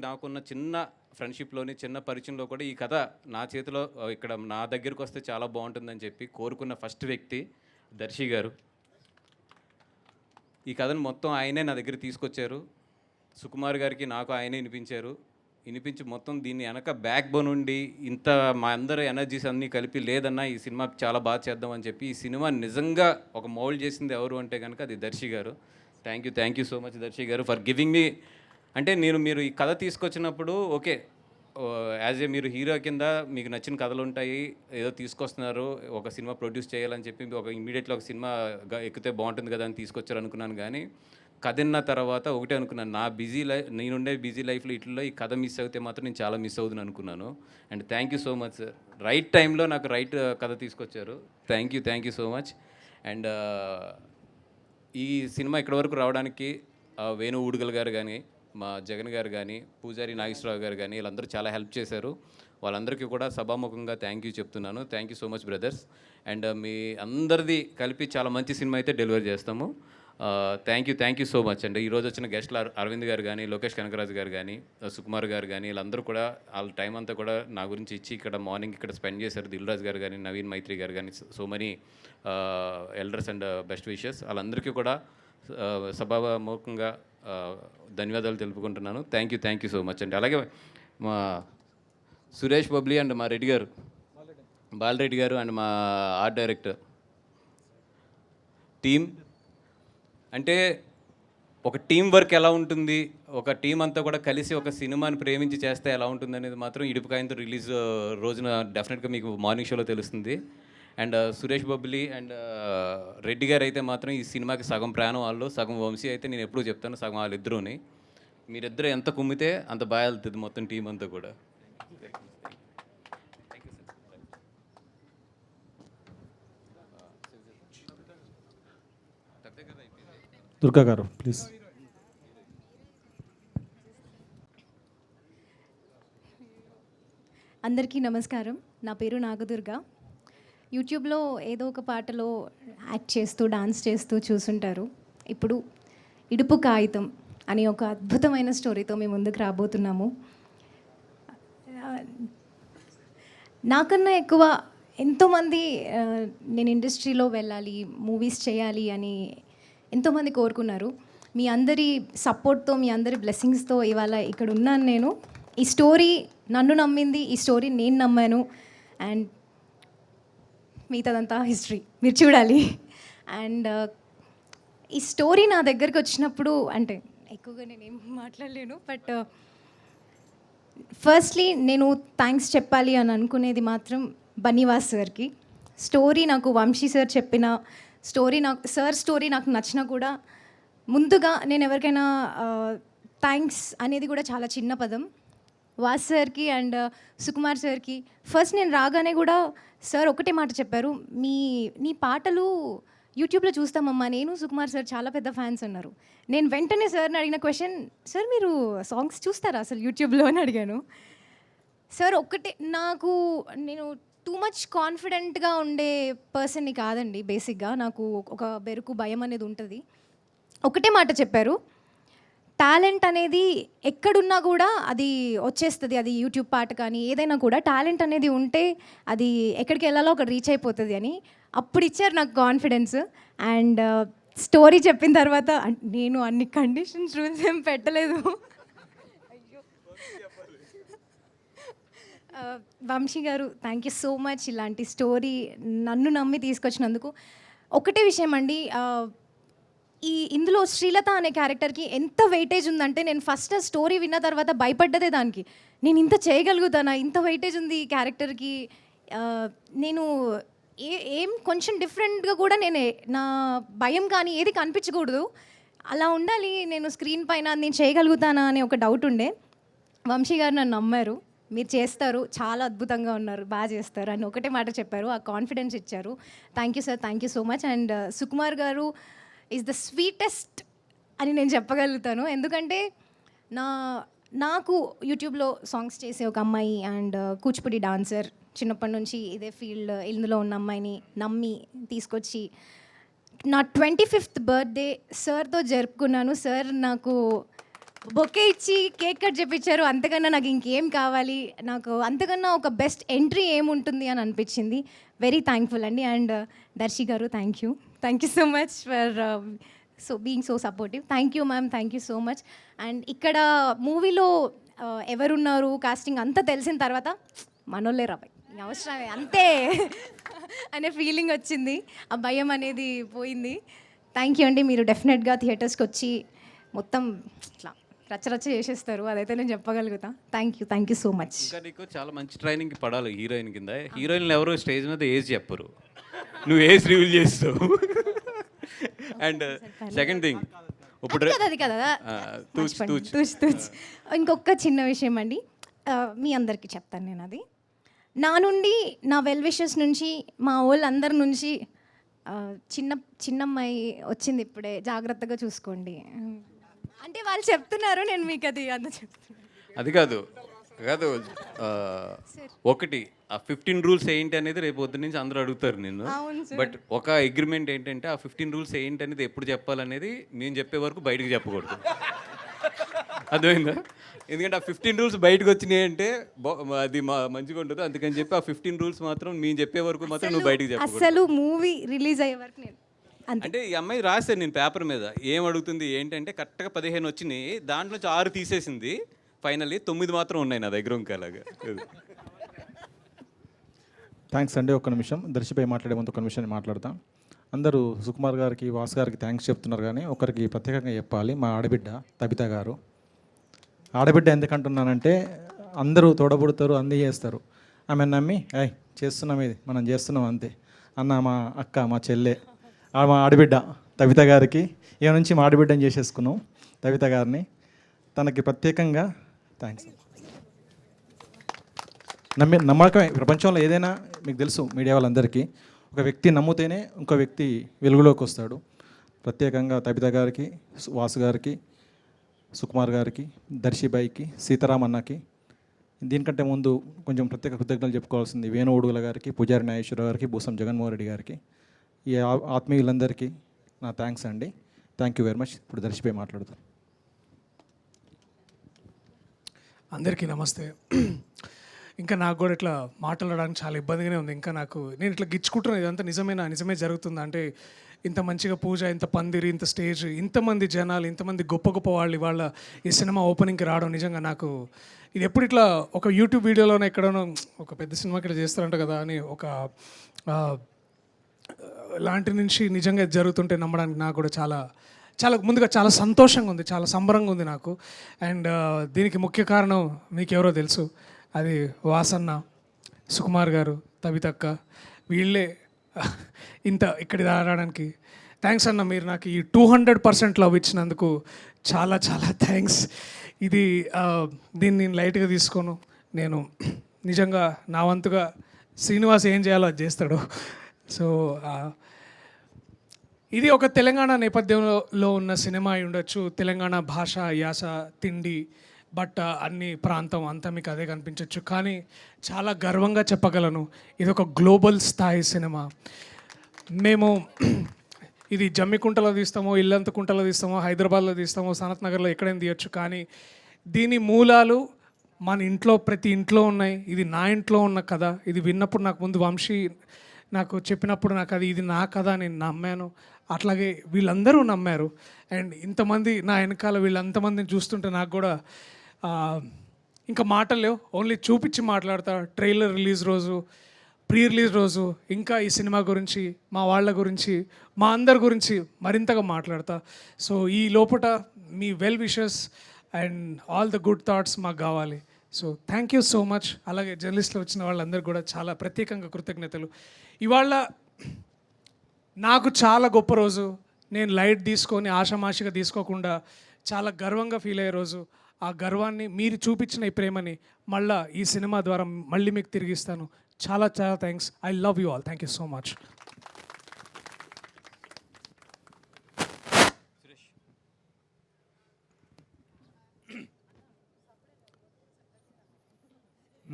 నాకున్న చిన్న ఫ్రెండ్షిప్లోని చిన్న పరిచయంలో కూడా ఈ కథ నా చేతిలో ఇక్కడ నా దగ్గరికి వస్తే చాలా బాగుంటుందని చెప్పి కోరుకున్న ఫస్ట్ వ్యక్తి దర్శి గారు. ఈ కథను మొత్తం ఆయనే నా దగ్గర తీసుకొచ్చారు, సుకుమార్ గారికి నాకు ఆయనే వినిపించి మొత్తం దీన్ని వెనక బ్యాక్ బోన్ ఉండి ఇంత మా అందరూ ఎనర్జీస్ అన్నీ కలిపి లేదన్నా ఈ సినిమా చాలా బాగా చేద్దామని చెప్పి ఈ సినిమా నిజంగా ఒక మౌల్డ్ చేసింది ఎవరు అంటే కనుక అది దర్శి గారు. Thank you so much Darshi గారు ఫర్ గివింగ్ మీ అంటే మీరు ఈ కథ తీసుకొచ్చినప్పుడు ఓకే, యాజ్ ఏ మీరు హీరో కింద మీకు నచ్చిన కథలు ఉంటాయి, ఏదో తీసుకొస్తున్నారు, ఒక సినిమా ప్రొడ్యూస్ చేయాలని చెప్పి ఇమీడియట్గా ఒక సినిమా ఎక్కితే బాగుంటుంది కదా అని తీసుకొచ్చారు అనుకున్నాను. కానీ కథ విన్న తర్వాత ఒకటే అనుకున్నాను, నేనుండే బిజీ లైఫ్లో ఇట్లలో ఈ కథ మిస్ అయితే మాత్రం నేను చాలా మిస్ అవుతుంది అనుకున్నాను. And thank you so much sir, right టైంలో నాకు రైట్ కథ తీసుకొచ్చారు. Thank you so much. And ఈ సినిమా ఇక్కడి వరకు రావడానికి వేణు ఊడుగల్ గారు కానీ, మా జగన్ గారు కానీ, పూజారి నాగేశ్వరరావు గారు కానీ వీళ్ళందరూ చాలా హెల్ప్ చేశారు. వాళ్ళందరికీ కూడా సభాముఖంగా థ్యాంక్ యూ చెప్తున్నాను. Thank you so much brothers. And మీ అందరిది కలిపి చాలా మంచి సినిమా అయితే డెలివరీ చేస్తాము. Thank you so much. And ఈరోజు వచ్చిన గెస్ట్లు అరవింద్ గారు కానీ, లోకేష్ కనకరాజు గారు కానీ, సుకుమార్ గారు కానీ వీళ్ళందరూ కూడా వాళ్ళ టైం అంతా కూడా నా గురించి ఇచ్చి ఇక్కడ మార్నింగ్ ఇక్కడ స్పెండ్ చేశారు. దిల్రాజ్ గారు కానీ, నవీన్ మైత్రి గారు కానీ, so many elders and best wishes. వాళ్ళందరికీ కూడా సభాముఖంగా ధన్యవాదాలు తెలుపుకుంటున్నాను. థ్యాంక్ యూ సో మచ్ అండి. అలాగే మా సురేష్ బబ్లీ అండ్ మా రెడ్డి గారు, బాలరెడ్డి గారు అండ్ మా ఆర్ట్ డైరెక్టర్ టీమ్. అంటే ఒక టీం వర్క్ ఎలా ఉంటుంది, ఒక టీం అంతా కూడా కలిసి ఒక సినిమాని ప్రేమించి చేస్తే ఎలా ఉంటుంది అనేది మాత్రం ఇడుపుకాయంతో రిలీజ్ రోజున డెఫినెట్గా మీకు మార్నింగ్ షోలో తెలుస్తుంది. అండ్ సురేష్ బబ్లీ అండ్ రెడ్డి గారు అయితే మాత్రం ఈ సినిమాకి సగం ప్రాణం వాళ్ళు, సగం వంశీ అయితే నేను ఎప్పుడూ చెప్తాను సగం వాళ్ళిద్దరూని. మీరిద్దరు ఎంత కుమ్మితే అంత బాగా వెళ్తుంది మొత్తం టీం అంతా కూడా. దుర్గా గారు ప్లీజ్. అందరికీ నమస్కారం. నా పేరు నాగదుర్గ. యూట్యూబ్లో ఏదో ఒక పాటలో యాక్ట్ చేస్తూ డాన్స్ చేస్తూ చూసుంటారు. ఇప్పుడు ఇడుపు కాగితం అనే ఒక అద్భుతమైన స్టోరీతో మేము ముందుకు రాబోతున్నాము. నాకన్నా ఎక్కువ ఎంతోమంది నేను ఇండస్ట్రీలో వెళ్ళాలి, మూవీస్ చేయాలి అని ఎంతోమంది కోరుకున్నారు. మీ అందరి సపోర్ట్తో, మీ అందరి బ్లెస్సింగ్స్తో ఇవాళ ఇక్కడ ఉన్నాను నేను. ఈ స్టోరీ నన్ను నమ్మింది, ఈ స్టోరీ నేను నమ్మాను. అండ్ మిగతాదంతా హిస్టరీ, మీరు చూడాలి. అండ్ ఈ స్టోరీ నా దగ్గరికి వచ్చినప్పుడు, అంటే ఎక్కువగా నేనేం మాట్లాడలేను, బట్ ఫస్ట్లీ నేను థ్యాంక్స్ చెప్పాలి అని అనుకునేది మాత్రం బన్నీవాస్ సార్కి. స్టోరీ నాకు వంశీ సార్ చెప్పిన స్టోరీ, స్టోరీ నాకు నచ్చినా కూడా ముందుగా నేను ఎవరికైనా థ్యాంక్స్ అనేది కూడా చాలా చిన్న పదం. వాస్ సార్కి అండ్ సుకుమార్ సార్కి ఫస్ట్ నేను రాగానే కూడా సార్ ఒకటే మాట చెప్పారు, నీ పాటలు యూట్యూబ్లో చూస్తామమ్మా, నేను సుకుమార్ సార్ చాలా పెద్ద ఫ్యాన్స్ అన్నారు. నేను వెంటనే సార్ని అడిగిన క్వశ్చన్, సార్ మీరు సాంగ్స్ చూస్తారా అసలు యూట్యూబ్లో అని అడిగాను. సార్ ఒక్కటే, నేను టూ మచ్ కాన్ఫిడెంట్గా ఉండే పర్సన్ని కాదండి. బేసిక్గా నాకు ఒక బెరుకు భయం అనేది ఉంటుంది. ఒకటే మాట చెప్పారు, టాలెంట్ అనేది ఎక్కడున్నా కూడా అది వచ్చేస్తుంది. అది యూట్యూబ్ పాట కానీ ఏదైనా కూడా టాలెంట్ అనేది ఉంటే అది ఎక్కడికి వెళ్ళాలో అక్కడ రీచ్ అయిపోతుంది అని అప్పుడు ఇచ్చారు నాకు కాన్ఫిడెన్స్. అండ్ స్టోరీ చెప్పిన తర్వాత నేను అన్ని కండిషన్స్ రూల్స్ ఏం పెట్టలేదు. వంశీ గారు థ్యాంక్ యూ సో మచ్ ఇలాంటి స్టోరీ నన్ను నమ్మి తీసుకొచ్చినందుకు. ఒకటే విషయం అండి, ఇందులో శ్రీలత అనే క్యారెక్టర్కి ఎంత వెయిటేజ్ ఉందంటే నేను ఫస్ట్ స్టోరీ విన్న తర్వాత భయపడ్డదే దానికి. నేను ఇంత చేయగలుగుతానా, ఇంత వెయిటేజ్ ఉంది ఈ క్యారెక్టర్కి. నేను ఏం కొంచెం డిఫరెంట్గా కూడా నా భయం కానీ ఏది కనిపించకూడదు, అలా ఉండాలి నేను స్క్రీన్ పైన, నేను చేయగలుగుతానా అనే ఒక డౌట్ ఉండే. వంశీ గారు నన్ను నమ్మారు, మీరు చేస్తారు, చాలా అద్భుతంగా ఉన్నారు, బాగా చేస్తారు అని ఒకటే మాట చెప్పారు, ఆ కాన్ఫిడెన్స్ ఇచ్చారు. Thank you sir, thank you so much. And Sukumar గారు ఈజ్ ద స్వీటెస్ట్ అని నేను చెప్పగలుగుతాను. ఎందుకంటే నాకు యూట్యూబ్లో సాంగ్స్ చేసే ఒక అమ్మాయి అండ్ కూచిపూడి డాన్సర్, చిన్నప్పటి నుంచి ఇదే ఫీల్డ్ ఇందులో ఉన్న అమ్మాయిని నమ్మి తీసుకొచ్చి నా 25th బర్త్డే సార్తో జరుపుకున్నాను. సార్ నాకు బొకే ఇచ్చి కేక్ కట్ చేయించారు. అంతకన్నా నాకు ఇంకేం కావాలి, నాకు అంతకన్నా ఒక బెస్ట్ ఎంట్రీ ఏముంటుంది అని అనిపించింది. వెరీ థ్యాంక్ఫుల్ అండి. అండ్ దర్శి గారు thank you so much for being so supportive. Thank you ma'am, thank you so much. And ఇక్కడ మూవీలో ఎవరున్నారు కాస్టింగ్ అంతా తెలిసిన తర్వాత మనోళ్ళే రాబాయ్ అవసరమే అంతే అనే ఫీలింగ్ వచ్చింది, ఆ భయం అనేది పోయింది. థ్యాంక్ యూ అండి. మీరు డెఫినెట్గా థియేటర్స్కి వచ్చి మొత్తం ఇట్లా రచ్చరచ్చ చేసేస్తారు, అదైతే నేను చెప్పగలుగుతా. Thank you so much. ఇంకా నీకు చాలా మంచి ట్రైనింగ్ పడాలి హీరోయిన్ కింద. హీరోయిన్లు ఎవరు స్టేజ్ మీద ఏజ్ చెప్పరు, నువ్వు ఏజ్ రివీల్ చేస్తావు. అండ్ సెకండ్ థింగ్ ఇప్పుడు అది కదా ఇంకొక చిన్న విషయం అండి, మీ అందరికీ చెప్తాను నేను. అది నా నుండి, నా వెల్ విషెస్ నుంచి, మా వాళ్ళందరి నుంచి, చిన్నమ్మాయి వచ్చింది ఇప్పుడే, జాగ్రత్తగా చూసుకోండి అంటే వాళ్ళు చెప్తున్నారు, నేను మీకు అది అంత చెప్తున్నాను. అది కాదు ఒకటి ఆ 15 రూల్స్ ఏంటి అనేది రేపు పొద్దున్న నుంచి అందరూ అడుగుతారు నిన్ను. బట్ ఒక అగ్రిమెంట్ ఏంటంటే ఆ 15 రూల్స్ ఏంటి అనేది ఎప్పుడు చెప్పాలనేది నేను చెప్పే వరకు బయటకు చెప్పకూడదు. అర్థమైందా? ఎందుకంటే ఆ 15 రూల్స్ బయటకు వచ్చినాయి అంటే అది మంచిగా ఉంటుంది. అందుకని చెప్పి ఆ 15 రూల్స్ మాత్రం నేను చెప్పే వరకు మాత్రం నువ్వు బయటకు చెప్పకూడదు. అసలు మూవీ రిలీజ్ అయ్యే వరకు నేను అంటే ఈ అమ్మాయి రాశాను నేను పేపర్ మీద ఏం అడుగుతుంది ఏంటంటే కరెక్ట్గా 15 వచ్చినాయి, దాంట్లో 6 తీసేసింది, ఫైనల్లీ 9 మాత్రం ఉన్నాయి నా దగ్గర ఇంకా. అలాగా థ్యాంక్స్ అండి. ఒక్క నిమిషం దర్శిపై మాట్లాడే ముందు ఒక నిమిషం మాట్లాడతాం. అందరూ సుకుమార్ గారికి, వాసు గారికి థ్యాంక్స్ చెప్తున్నారు, కానీ ఒకరికి ప్రత్యేకంగా చెప్పాలి. మా ఆడబిడ్డ తబిత గారు. ఆడబిడ్డ ఎందుకంటున్నానంటే అందరూ తోడబుడతారు, అన్నీ చేస్తారు, ఆమె నమ్మి చేస్తున్నాం, ఇది మనం చేస్తున్నాం అంతే అన్న మా అక్క, మా చెల్లె, మా ఆడబిడ్డ తబిత గారికి ఏ నుంచి మా ఆడబిడ్డని చేసేసుకున్నాం తబిత గారిని. తనకి ప్రత్యేకంగా థ్యాంక్స్. నమ్మకమే ప్రపంచంలో ఏదైనా మీకు తెలుసు, మీడియా వాళ్ళందరికీ ఒక వ్యక్తి నమ్మితేనే ఇంకో వ్యక్తి వెలుగులోకి వస్తాడు. ప్రత్యేకంగా తబిత గారికి, వాసు గారికి, సుకుమార్ గారికి, దర్శిబాయికి, సీతారాం అన్నకి, దీనికంటే ముందు కొంచెం ప్రత్యేక కృతజ్ఞతలు చెప్పుకోవాల్సింది వేణు ఉడుగుల గారికి, పూజారి నాగేశ్వరరావు గారికి, భూసం జగన్మోహన్ రెడ్డి గారికి, ఈ ఆత్మీయులందరికీ నా థ్యాంక్స్ అండి. Thank you very much. ఇప్పుడు దర్శిబాయి మాట్లాడతాను. అందరికీ నమస్తే. ఇంకా నాకు కూడా ఇట్లా మాట్లాడడానికి చాలా ఇబ్బందిగానే ఉంది. ఇంకా నేను ఇట్లా గిచ్చుకుంటున్నాను, ఇదంతా నిజమే జరుగుతుందా అంటే, ఇంత మంచిగా పూజ, ఇంత పందిరి, ఇంత స్టేజ్, ఇంతమంది జనాలు, ఇంతమంది గొప్ప గొప్ప వాళ్ళు ఇవాళ ఈ సినిమా ఓపెనింగ్కి రావడం నిజంగా నాకు ఇది ఎప్పుడు ఇట్లా ఒక యూట్యూబ్ వీడియోలోనే ఎక్కడనో ఒక పెద్ద సినిమాకి ఇట్లా చేస్తారంట కదా అని ఒక లాంటి నుంచి నిజంగా జరుగుతుంటే నమ్మడానికి నాకు కూడా చాలా ముందుగా చాలా సంతోషంగా ఉంది, చాలా సంబరంగా ఉంది నాకు. అండ్ దీనికి ముఖ్య కారణం మీకు ఎవరో తెలుసు, అది వాసన్న, సుకుమార్ గారు, తబితక్క, వీళ్ళే ఇక్కడి రావడానికి. థ్యాంక్స్ అన్న, మీరు నాకు ఈ 200% లవ్ ఇచ్చినందుకు చాలా థ్యాంక్స్. దీన్ని నేను లైట్గా తీసుకోను. నేను నిజంగా నా వంతుగా శ్రీనివాస్ ఏం చేయాలో అది చేస్తాడు. సో ఇది ఒక తెలంగాణ నేపథ్యంలో ఉన్న సినిమా అయి ఉండొచ్చు. తెలంగాణ భాష, యాస, తిండి, బట్ట, అన్ని ప్రాంతం అంతా మీకు అదే కనిపించవచ్చు. కానీ చాలా గర్వంగా చెప్పగలను, ఇది ఒక గ్లోబల్ స్థాయి సినిమా. మేము ఇది జమ్మికుంటలో తీస్తామో, ఇల్లంతకుంటలో తీస్తామో, హైదరాబాద్లో తీస్తామో, సనత్ నగర్లో ఎక్కడైనా తీయచ్చు. కానీ దీని మూలాలు మన ఇంట్లో, ప్రతి ఇంట్లో ఉన్నాయి. ఇది నా ఇంట్లో ఉన్న కథ. ఇది విన్నప్పుడు నాకు ముందు వంశీ నాకు చెప్పినప్పుడు నాకు ఇది నా కథ, నేను నమ్మాను. అట్లాగే వీళ్ళందరూ నమ్మారు. అండ్ ఇంతమంది నా వెనకాల వీళ్ళంతమందిని చూస్తుంటే నాకు కూడా ఇంకా మాటలు లేవు. ఓన్లీ చూపించి మాట్లాడతా. ట్రైలర్ రిలీజ్ రోజు, ప్రీ రిలీజ్ రోజు ఇంకా ఈ సినిమా గురించి, మా వాళ్ళ గురించి, మా అందరి గురించి మరింతగా మాట్లాడతా. సో ఈ లోపల మీ well wishes and all the good thoughts మాకు కావాలి. So thank you so much. అలాగే జర్నలిస్టులు వచ్చిన వాళ్ళందరూ కూడా చాలా ప్రత్యేకంగా కృతజ్ఞతలు. ఇవాళ నాకు చాలా గొప్ప రోజు. నేను లైట్ తీసుకొని ఆషామాషిగా తీసుకోకుండా చాలా గర్వంగా ఫీల్ అయ్యే రోజు. ఆ గర్వాన్ని, మీరు చూపించిన ఈ ప్రేమని మళ్ళీ ఈ సినిమా ద్వారా మళ్ళీ మీకు తిరిగిస్తాను. చాలా thanks. I love you all. Thank you so much.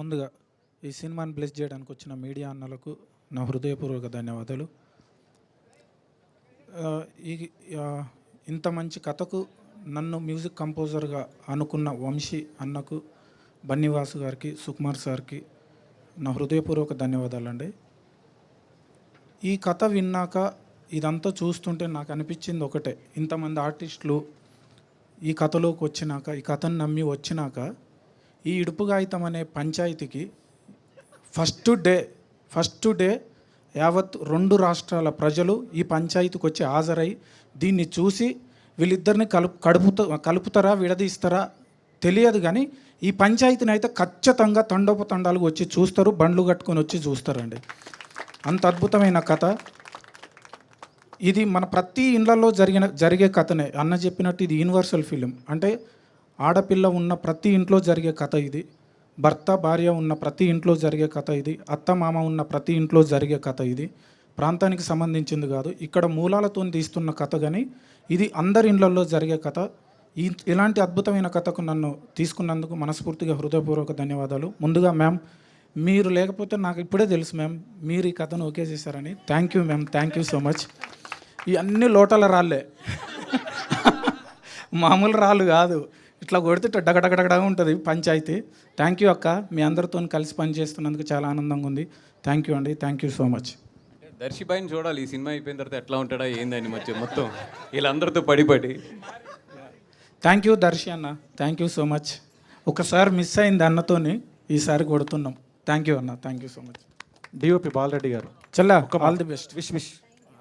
ముందుగా ఈ సినిమాని బ్లెస్ చేయడానికి వచ్చిన మీడియా అన్నలకు నా హృదయపూర్వక ధన్యవాదాలు. ఇంత మంచి కథకు నన్ను మ్యూజిక్ కంపోజర్గా అనుకున్న వంశీ అన్నకు, బన్నీవాసు గారికి, సుకుమార్ సార్కి నా హృదయపూర్వక ధన్యవాదాలండి. ఈ కథ విన్నాక, ఇదంతా చూస్తుంటే నాకు అనిపించింది ఒకటే, ఇంతమంది ఆర్టిస్టులు ఈ కథలోకి వచ్చినాక, ఈ కథను నమ్మి వచ్చినాక, ఈ ఇడుపుగాయితం అనే పంచాయతీకి ఫస్ట్ డే యావత్ 2 రాష్ట్రాల ప్రజలు ఈ పంచాయతీకి వచ్చి హాజరై దీన్ని చూసి వీళ్ళిద్దరిని కలుపుతారా విడదీస్తారా తెలియదు, కానీ ఈ పంచాయతీని అయితే ఖచ్చితంగా తండోపతండాలుగా వచ్చి చూస్తారు, బండ్లు కట్టుకొని వచ్చి చూస్తారండి. అంత అద్భుతమైన కథ ఇది. మన ప్రతి ఇళ్లలో జరిగే కథనే. అన్న చెప్పినట్టు ఇది యూనివర్సల్ ఫిలిం. అంటే ఆడపిల్ల ఉన్న ప్రతి ఇంట్లో జరిగే కథ ఇది, భర్త భార్య ఉన్న ప్రతి ఇంట్లో జరిగే కథ ఇది, అత్త మామ ఉన్న ప్రతి ఇంట్లో జరిగే కథ ఇది. ప్రాంతానికి సంబంధించింది కాదు, ఇక్కడ మూలాలతో తీస్తున్న కథ, కానీ ఇది అందరి ఇళ్లలో జరిగే కథ. ఇలాంటి అద్భుతమైన కథకు నన్ను తీసుకున్నందుకు మనస్ఫూర్తిగా హృదయపూర్వక ధన్యవాదాలు. ముందుగా మ్యామ్, మీరు లేకపోతే నాకు ఇప్పుడే తెలుసు మ్యామ్ మీరు ఈ కథను ఓకే చేశారని. Thank you ma'am, thank you so much. ఈ అన్ని లోటల రాళ్ళే, మామూలు రాళ్ళు కాదు, ఇట్లా కొడితే డగడగడగడగా ఉంటుంది పంచాయతీ. థ్యాంక్ యూ అక్క, మీ అందరితో కలిసి పనిచేస్తున్నందుకు చాలా ఆనందంగా ఉంది. థ్యాంక్ యూ అండి, థ్యాంక్ యూ సో మచ్. దర్శిబాయిని చూడాలి, ఈ సినిమా అయిపోయిన తర్వాత ఎట్లా ఉంటాడా ఏందని మొత్తం వీళ్ళందరితో పడి. థ్యాంక్ యూ దర్శి అన్న, థ్యాంక్ యూ సో మచ్. ఒకసారి మిస్ అయింది అన్నతోని, ఈసారి కొడుతున్నాం. థ్యాంక్ యూ అన్న, thank you so much. DOP Balareddy గారు, చల్లా all the best. Wish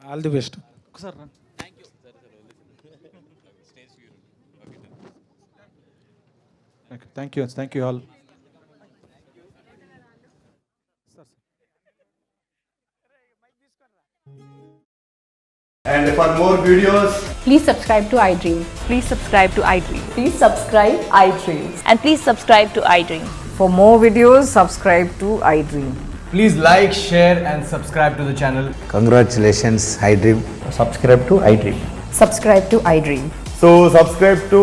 all the best. ఒకసారి thank you all. And for more videos, please subscribe to iDream. Please subscribe to iDream. Please subscribe iDream. And please subscribe to iDream. For more videos, subscribe to iDream. please like, share and subscribe to the channel. Congratulations, iDream. Subscribe to iDream. Subscribe to iDream. So subscribe to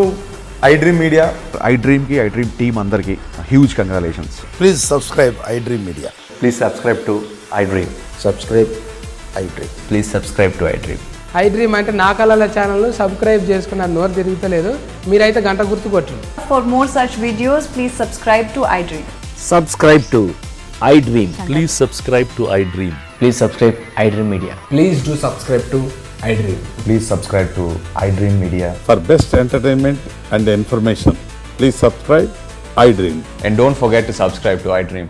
iDream Media. iDream ki iDream team andarki huge congratulations. Please subscribe iDream Media. Please subscribe to iDream. Subscribe iDream. Please subscribe to iDream. iDream అంటే నా కళల ఛానల్ను subscribe చేసుకున్న నోరు తిరుగుతలేదు, మీరైతే గంట గుర్తు కొట్టండి. For more such videos, please subscribe to iDream. Subscribe to iDream. Please subscribe to iDream. Please subscribe iDream Media. Please do subscribe to iDream. Please subscribe to iDream Media. For best entertainment and information, please subscribe iDream. And don't forget to subscribe to iDream.